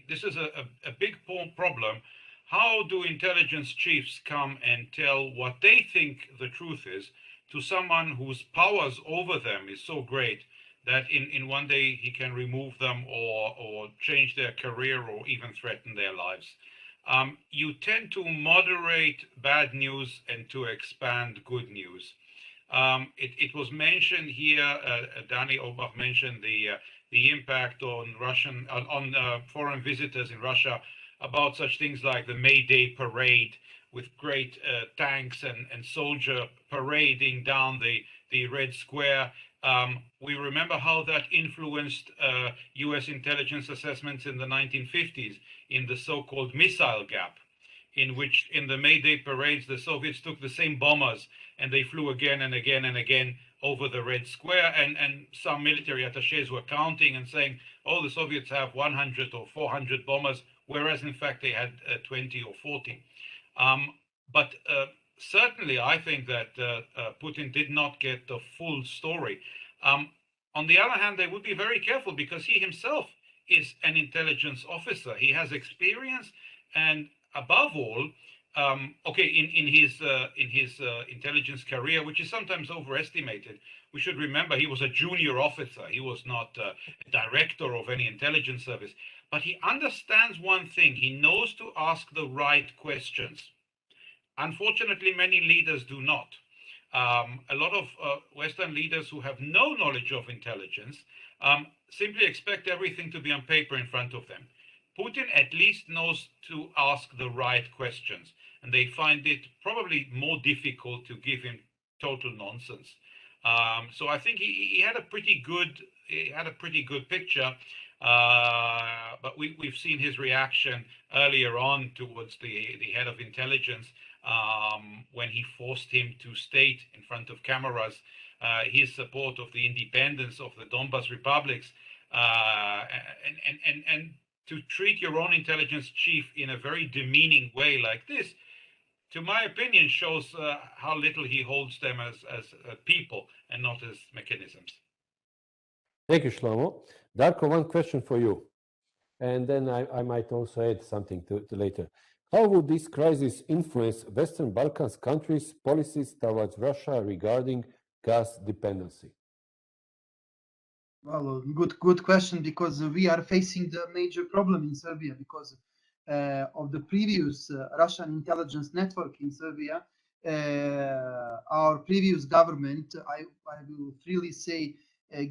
This is a big problem. How do intelligence chiefs come and tell what they think the truth is to someone whose powers over them is so great that in one day he can remove them or change their career or even threaten their lives? You tend to moderate bad news and to expand good news. It was mentioned here, Danny Obach mentioned the impact on foreign visitors in Russia about such things like the May Day parade with great tanks and soldier parading down the Red Square. We remember how that influenced US intelligence assessments in the 1950s in the so-called missile gap, in which in the May Day parades, the Soviets took the same bombers and they flew again and again and again over the Red Square, and some military attaches were counting and saying, oh, the Soviets have 100 or 400 bombers, whereas in fact they had 20 or 40. But certainly I think that Putin did not get the full story. On the other hand, they would be very careful because he himself is an intelligence officer. He has experience, and above all, okay, in his intelligence career, which is sometimes overestimated, we should remember he was a junior officer. He was not a director of any intelligence service, but he understands one thing. He knows to ask the right questions. Unfortunately, many leaders do not. A lot of Western leaders who have no knowledge of intelligence simply expect everything to be on paper in front of them. Putin at least knows to ask the right questions, and they find it probably more difficult to give him total nonsense. So I think he had a pretty good picture, but we've seen his reaction earlier on towards the head of intelligence when he forced him to state in front of cameras his support of the independence of the Donbas republics, and to treat your own intelligence chief in a very demeaning way like this, to my opinion, shows how little he holds them as people and not as mechanisms. Thank you, Shlomo. Darko, one question for you, and then I might also add something to later. How would this crisis influence Western Balkans countries' policies towards Russia regarding gas dependency? Well, good question, because we are facing the major problem in Serbia because of the previous Russian intelligence network in Serbia. Our previous government, I will freely say,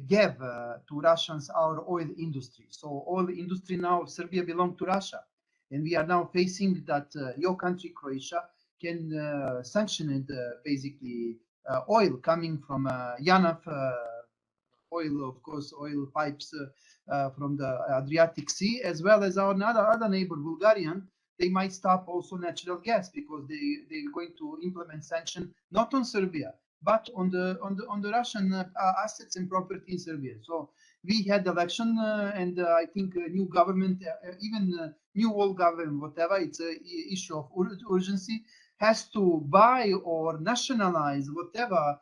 gave to Russians our oil industry. So oil industry now of Serbia belongs to Russia. And we are now facing that your country, Croatia, can sanction it, basically oil coming from Janaf, oil, of course, oil pipes from the Adriatic Sea, as well as our other neighbor, Bulgarian. They might stop also natural gas because they're going to implement sanction not on Serbia but on the Russian assets and property in Serbia. So we had election, and I think a new government, even new old government, whatever, it's an issue of urgency, has to buy or nationalize whatever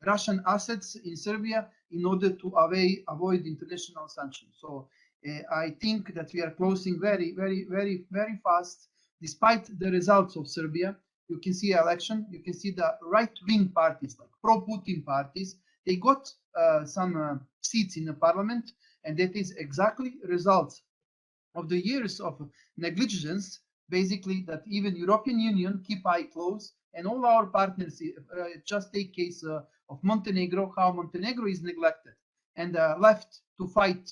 Russian assets in Serbia in order to avoid international sanctions. So I think that we are closing very, very, very, very fast, despite the results of Serbia. You can see election, you can see the right-wing parties, like pro-Putin parties, they got some seats in the parliament, and that is exactly results of the years of negligence, basically, that even European Union keep eye close, and all our partners, just take case of Montenegro, how Montenegro is neglected and left to fight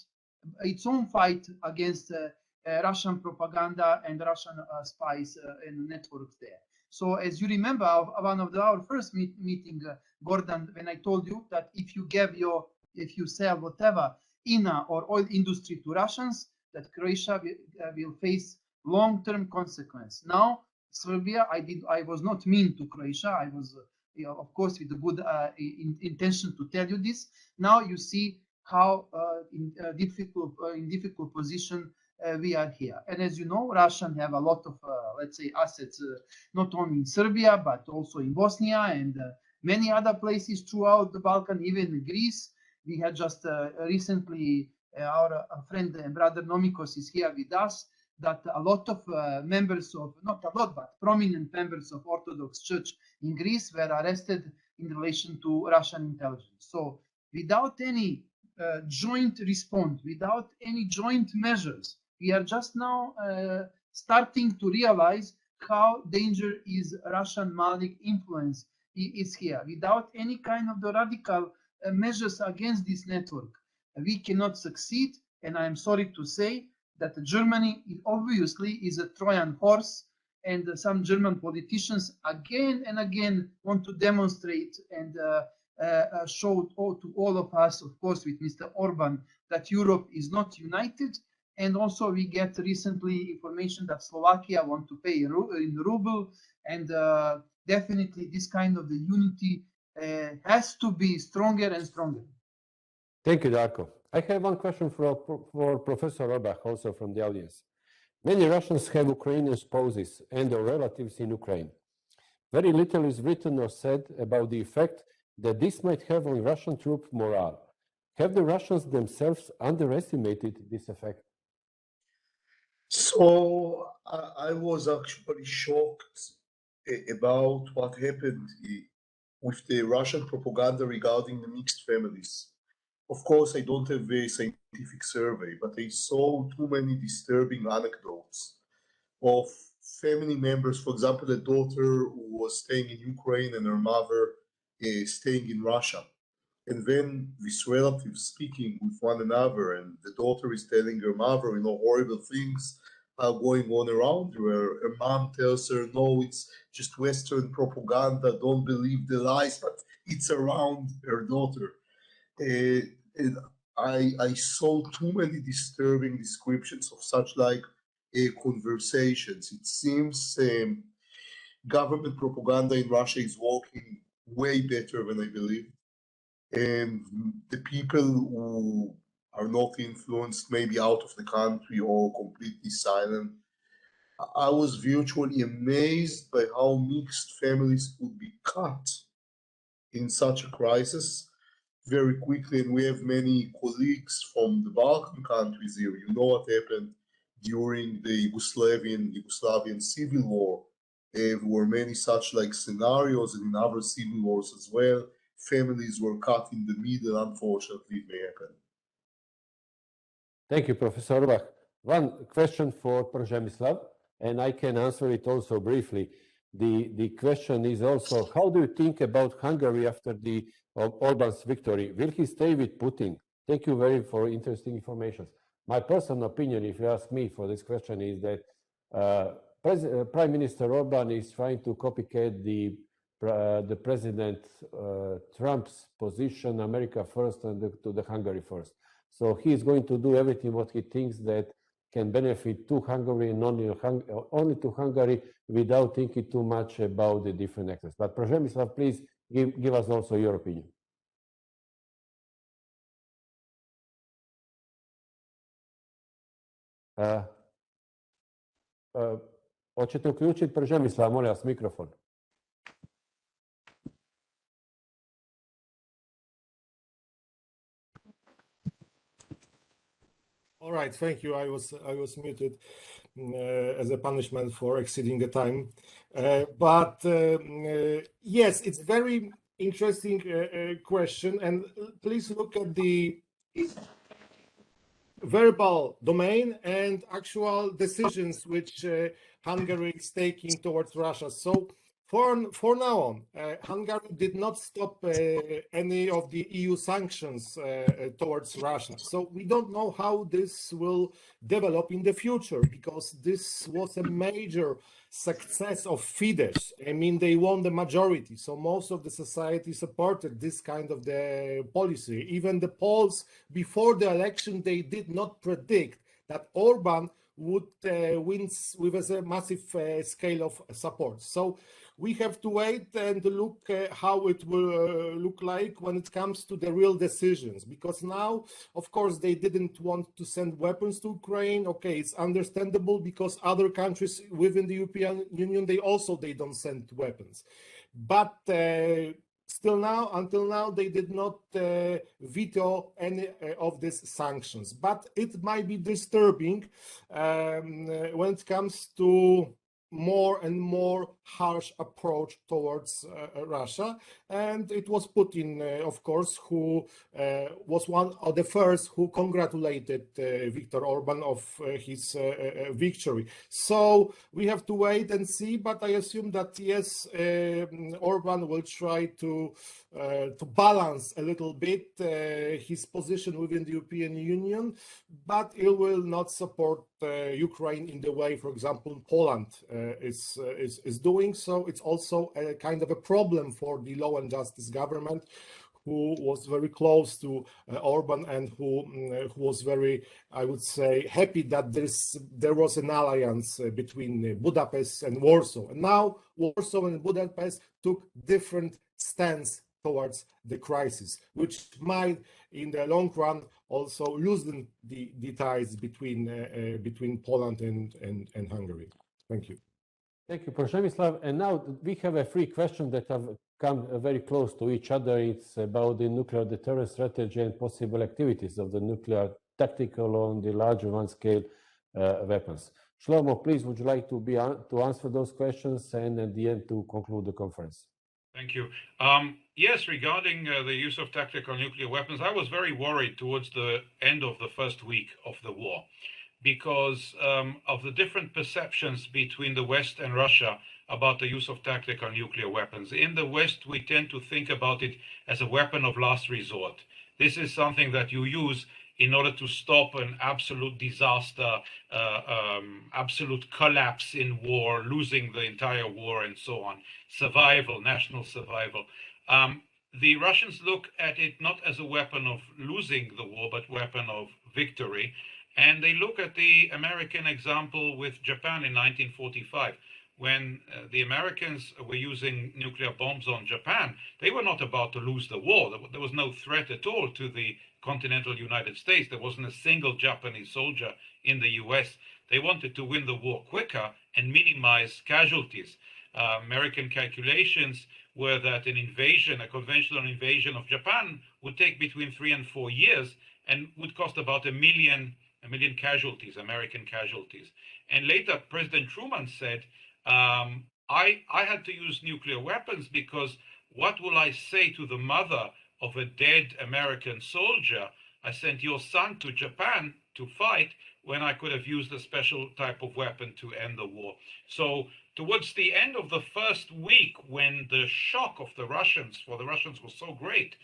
its own fight against Russian propaganda and Russian spies and networks there. So as you remember, one of our first meeting, Gordon, when I told you that if you sell whatever INA or oil industry to Russians, that Croatia will face long-term consequence. Now, Serbia, I was not mean to Croatia. I was, of course, with a good intention to tell you this. Now you see how in difficult position we are here. And as you know, Russians have a lot of, let's say, assets, not only in Serbia, but also in Bosnia and many other places throughout the Balkan, even in Greece. We had just recently, our friend and brother Nomikos is here with us, that a lot of members of, not a lot, but prominent members of Orthodox Church in Greece were arrested in relation to Russian intelligence. So without any joint response, without any joint measures, we are just now starting to realize how dangerous is Russian malign influence is here. Without any kind of the radical measures against this network, we cannot succeed. And I am sorry to say that Germany obviously is a Trojan horse, and some German politicians again and again want to demonstrate and showed to all of us, of course, with Mr. Orban, that Europe is not united. And also we get recently information that Slovakia want to pay in ruble, and definitely this kind of the unity has to be stronger and stronger. Thank you, Darko. I have one question for Professor Orbach, also from the audience. Many Russians have Ukrainian spouses and their relatives in Ukraine. Very little is written or said about the effect that this might have on Russian troop morale. Have the Russians themselves underestimated this effect? So I was actually shocked about what happened with the Russian propaganda regarding the mixed families. Of course, I don't have a scientific survey, but I saw too many disturbing anecdotes of family members, for example, a daughter who was staying in Ukraine and her mother staying in Russia. And then these relatives speaking with one another, and the daughter is telling her mother, horrible things are going on around her. Her mom tells her, no, it's just Western propaganda, don't believe the lies, but it's around her daughter. And I saw too many disturbing descriptions of such conversations. It seems government propaganda in Russia is working way better than I believe. And the people who are not influenced, maybe out of the country or completely silent, I was virtually amazed by how mixed families could be cut in such a crisis very quickly. And we have many colleagues from the Balkan countries here. You know what happened during the Yugoslavian civil war. There were many such scenarios, and in other civil wars as well. Families were cut in the middle, unfortunately, it may happen. Thank you, Professor Orbach. One question for Przemysław, and I can answer it also briefly. The question is also, how do you think about Hungary after the Orban's victory? Will he stay with Putin? Thank you very for interesting information. My personal opinion, if you ask me for this question, is that Prime Minister Orban is trying to copycat the President Trump's position, America first and to the Hungary first. So he is going to do everything what he thinks that can benefit to Hungary and only to Hungary without thinking too much about the different actors. But Przemysław, please give us also your opinion. Hoćete uključiti Przemysłav, molim vas, mikrofon. All right, thank you. I was muted as a punishment for exceeding the time. Yes, it's very interesting question, and please look at the verbal domain and actual decisions which Hungary is taking towards Russia. So for now on, Hungary did not stop any of the EU sanctions towards Russia. So we don't know how this will develop in the future, because this was a major success of Fidesz. I mean, they won the majority. So most of the society supported this kind of the policy. Even the polls before the election, they did not predict that Orban would win with a massive scale of support. So we have to wait and look how it will look like when it comes to the real decisions, because now, of course, they didn't want to send weapons to Ukraine. Okay, it's understandable, because other countries within the European Union, they don't send weapons. But until now, they did not veto any of these sanctions. But it might be disturbing when it comes to more and more harsh approach towards Russia. And it was Putin, of course, who was one of the first who congratulated Viktor Orban of his victory. So we have to wait and see, but I assume that yes, Orban will try to balance a little bit his position within the European Union, but he will not support Ukraine in the way, for example, Poland is doing. So it's also a kind of a problem for the Law and Justice government, who was very close to Orban and who was very, I would say, happy that there was an alliance between Budapest and Warsaw. And now Warsaw and Budapest took different stance towards the crisis, which might, in the long run, also loosen the ties between Poland and Hungary. Thank you. Thank you, Przemysław. And now we have a three questions that have come very close to each other. It's about the nuclear deterrence strategy and possible activities of the nuclear tactical on the larger one-scale weapons. Shlomo, please, would you like to answer those questions and at the end to conclude the conference? Thank you. Yes, regarding the use of tactical nuclear weapons, I was very worried towards the end of the first week of the war because of the different perceptions between the West and Russia about the use of tactical nuclear weapons. In the West, we tend to think about it as a weapon of last resort. This is something that you use in order to stop an absolute disaster, absolute collapse in war, losing the entire war and so on. Survival, national survival. The Russians look at it not as a weapon of losing the war, but weapon of victory. And they look at the American example with Japan in 1945. When the Americans were using nuclear bombs on Japan, they were not about to lose the war. There was no threat at all to the continental United States. There wasn't a single Japanese soldier in the US. They wanted to win the war quicker and minimize casualties. American calculations were that an invasion, a conventional invasion of Japan, would take between 3 and 4 years and would cost about a million casualties, American casualties. And later, President Truman said, I had to use nuclear weapons because what will I say to the mother of a dead American soldier? I sent your son to Japan to fight when I could have used a special type of weapon to end the war. So towards the end of the first week, when the shock of the Russians, for the Russians was so great,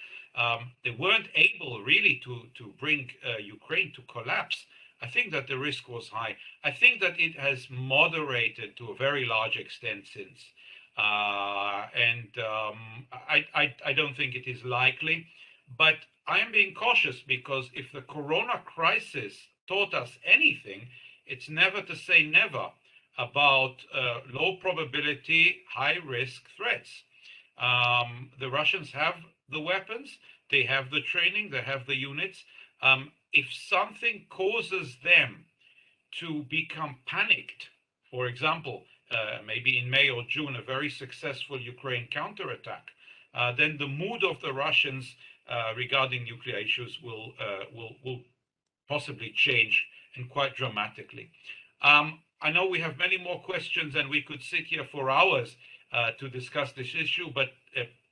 they weren't able really to bring Ukraine to collapse. I think that the risk was high. I think that it has moderated to a very large extent since. I don't think it is likely, but I am being cautious because if the corona crisis taught us anything, it's never to say never about low probability, high risk threats. The Russians have the weapons, they have the training, they have the units. If something causes them to become panicked, for example, maybe in May or June, a very successful Ukraine counterattack, then the mood of the Russians regarding nuclear issues will possibly change and quite dramatically. I know we have many more questions and we could sit here for hours to discuss this issue, but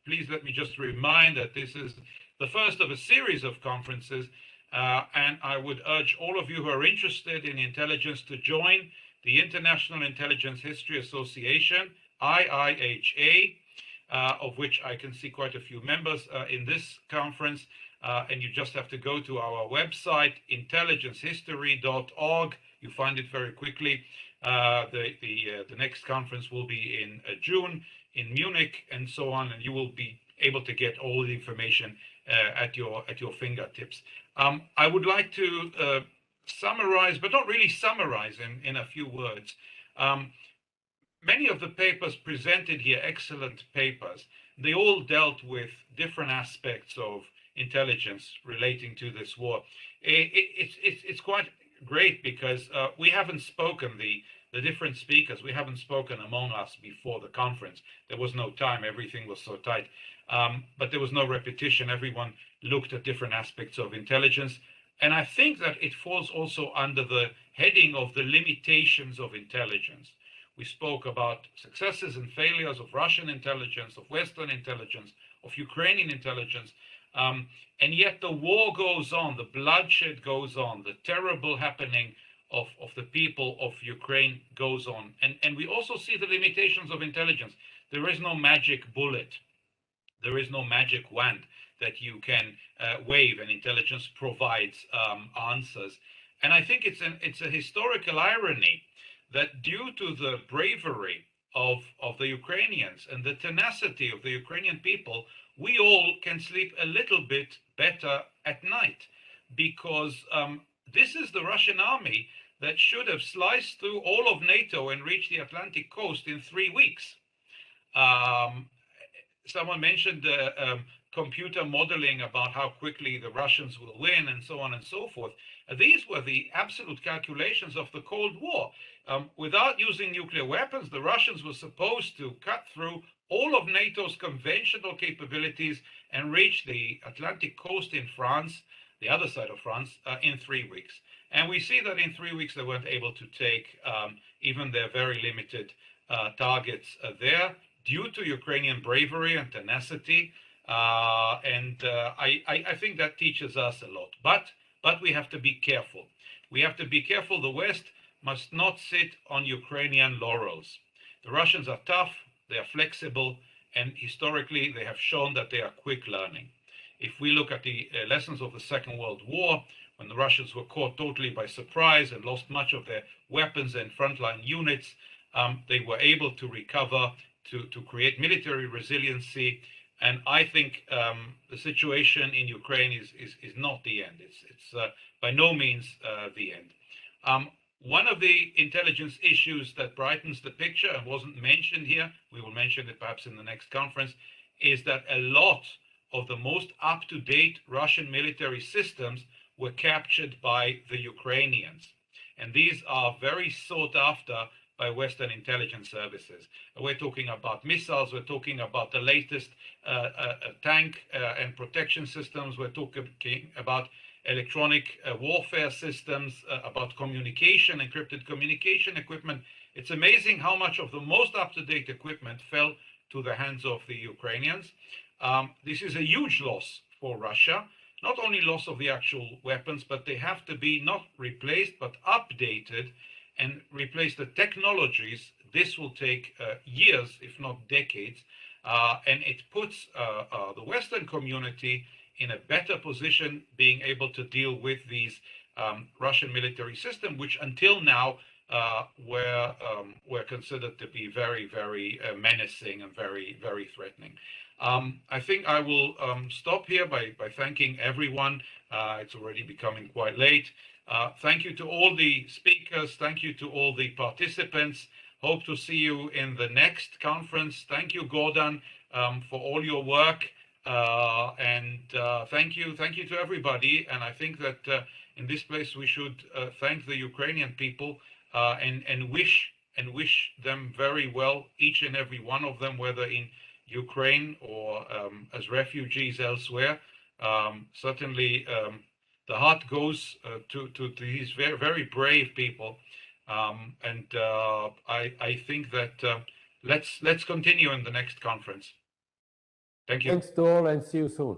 please let me just remind that this is the first of a series of conferences, and I would urge all of you who are interested in intelligence to join the International Intelligence History Association, IIHA, of which I can see quite a few members in this conference, and you just have to go to our website, intelligencehistory.org. You find it very quickly. The next conference will be in June in Munich and so on, and you will be able to get all the information at your fingertips. I would like to summarize, but not really summarize in a few words. Many of the papers presented here, excellent papers, they all dealt with different aspects of intelligence relating to this war. It's quite great because we haven't spoken, the different speakers, we haven't spoken among us before the conference. There was no time, everything was so tight. But there was no repetition. Everyone looked at different aspects of intelligence. And I think that it falls also under the heading of the limitations of intelligence. We spoke about successes and failures of Russian intelligence, of Western intelligence, of Ukrainian intelligence. And yet the war goes on, the bloodshed goes on, the terrible happening of the people of Ukraine goes on. And we also see the limitations of intelligence. There is no magic bullet. There is no magic wand that you can wave and intelligence provides answers. And I think it's a historical irony that due to the bravery of the the Ukrainians and the tenacity of the Ukrainian people, we all can sleep a little bit better at night, because this is the Russian army that should have sliced through all of NATO and reached the Atlantic coast in 3 weeks. Someone mentioned computer modeling about how quickly the Russians will win and so on and so forth. These were the absolute calculations of the Cold War. Without using nuclear weapons, the Russians were supposed to cut through all of NATO's conventional capabilities and reach the Atlantic coast in France, the other side of France, in 3 weeks. And we see that in 3 weeks, they weren't able to take even their very limited targets there due to Ukrainian bravery and tenacity. I think that teaches us a lot. But we have to be careful. We have to be careful. The West must not sit on Ukrainian laurels. The Russians are tough, they are flexible, and historically they have shown that they are quick learning. If we look at the lessons of the Second World War, when the Russians were caught totally by surprise and lost much of their weapons and frontline units, they were able to recover, to create military resiliency. And I think the situation in Ukraine is not the end. It's by no means the end. One of the intelligence issues that brightens the picture and wasn't mentioned here, we will mention it perhaps in the next conference, is that a lot of the most up-to-date Russian military systems were captured by the Ukrainians. And these are very sought after by Western intelligence services. We're talking about missiles, we're talking about the latest tank and protection systems, we're talking about electronic warfare systems, about communication, encrypted communication equipment. It's amazing how much of the most up-to-date equipment fell to the hands of the Ukrainians. This is a huge loss for Russia. Not only loss of the actual weapons, but they have to be not replaced, but updated and replace the technologies. This will take years, if not decades. And it puts the Western community in a better position, being able to deal with these Russian military system, which until now were considered to be very, very menacing and very, very threatening. I think I will stop here by thanking everyone. It's already becoming quite late. Thank you to all the speakers. Thank you to all the participants. Hope to see you in the next conference. Thank you, Gordon, for all your work. Thank you to everybody. And I think that in this place we should thank the Ukrainian people and wish them very well, each and every one of them, whether in Ukraine or as refugees elsewhere. Certainly the heart goes to these very, very brave people. I think that let's continue in the next conference. Thank you. Thanks to all and see you soon.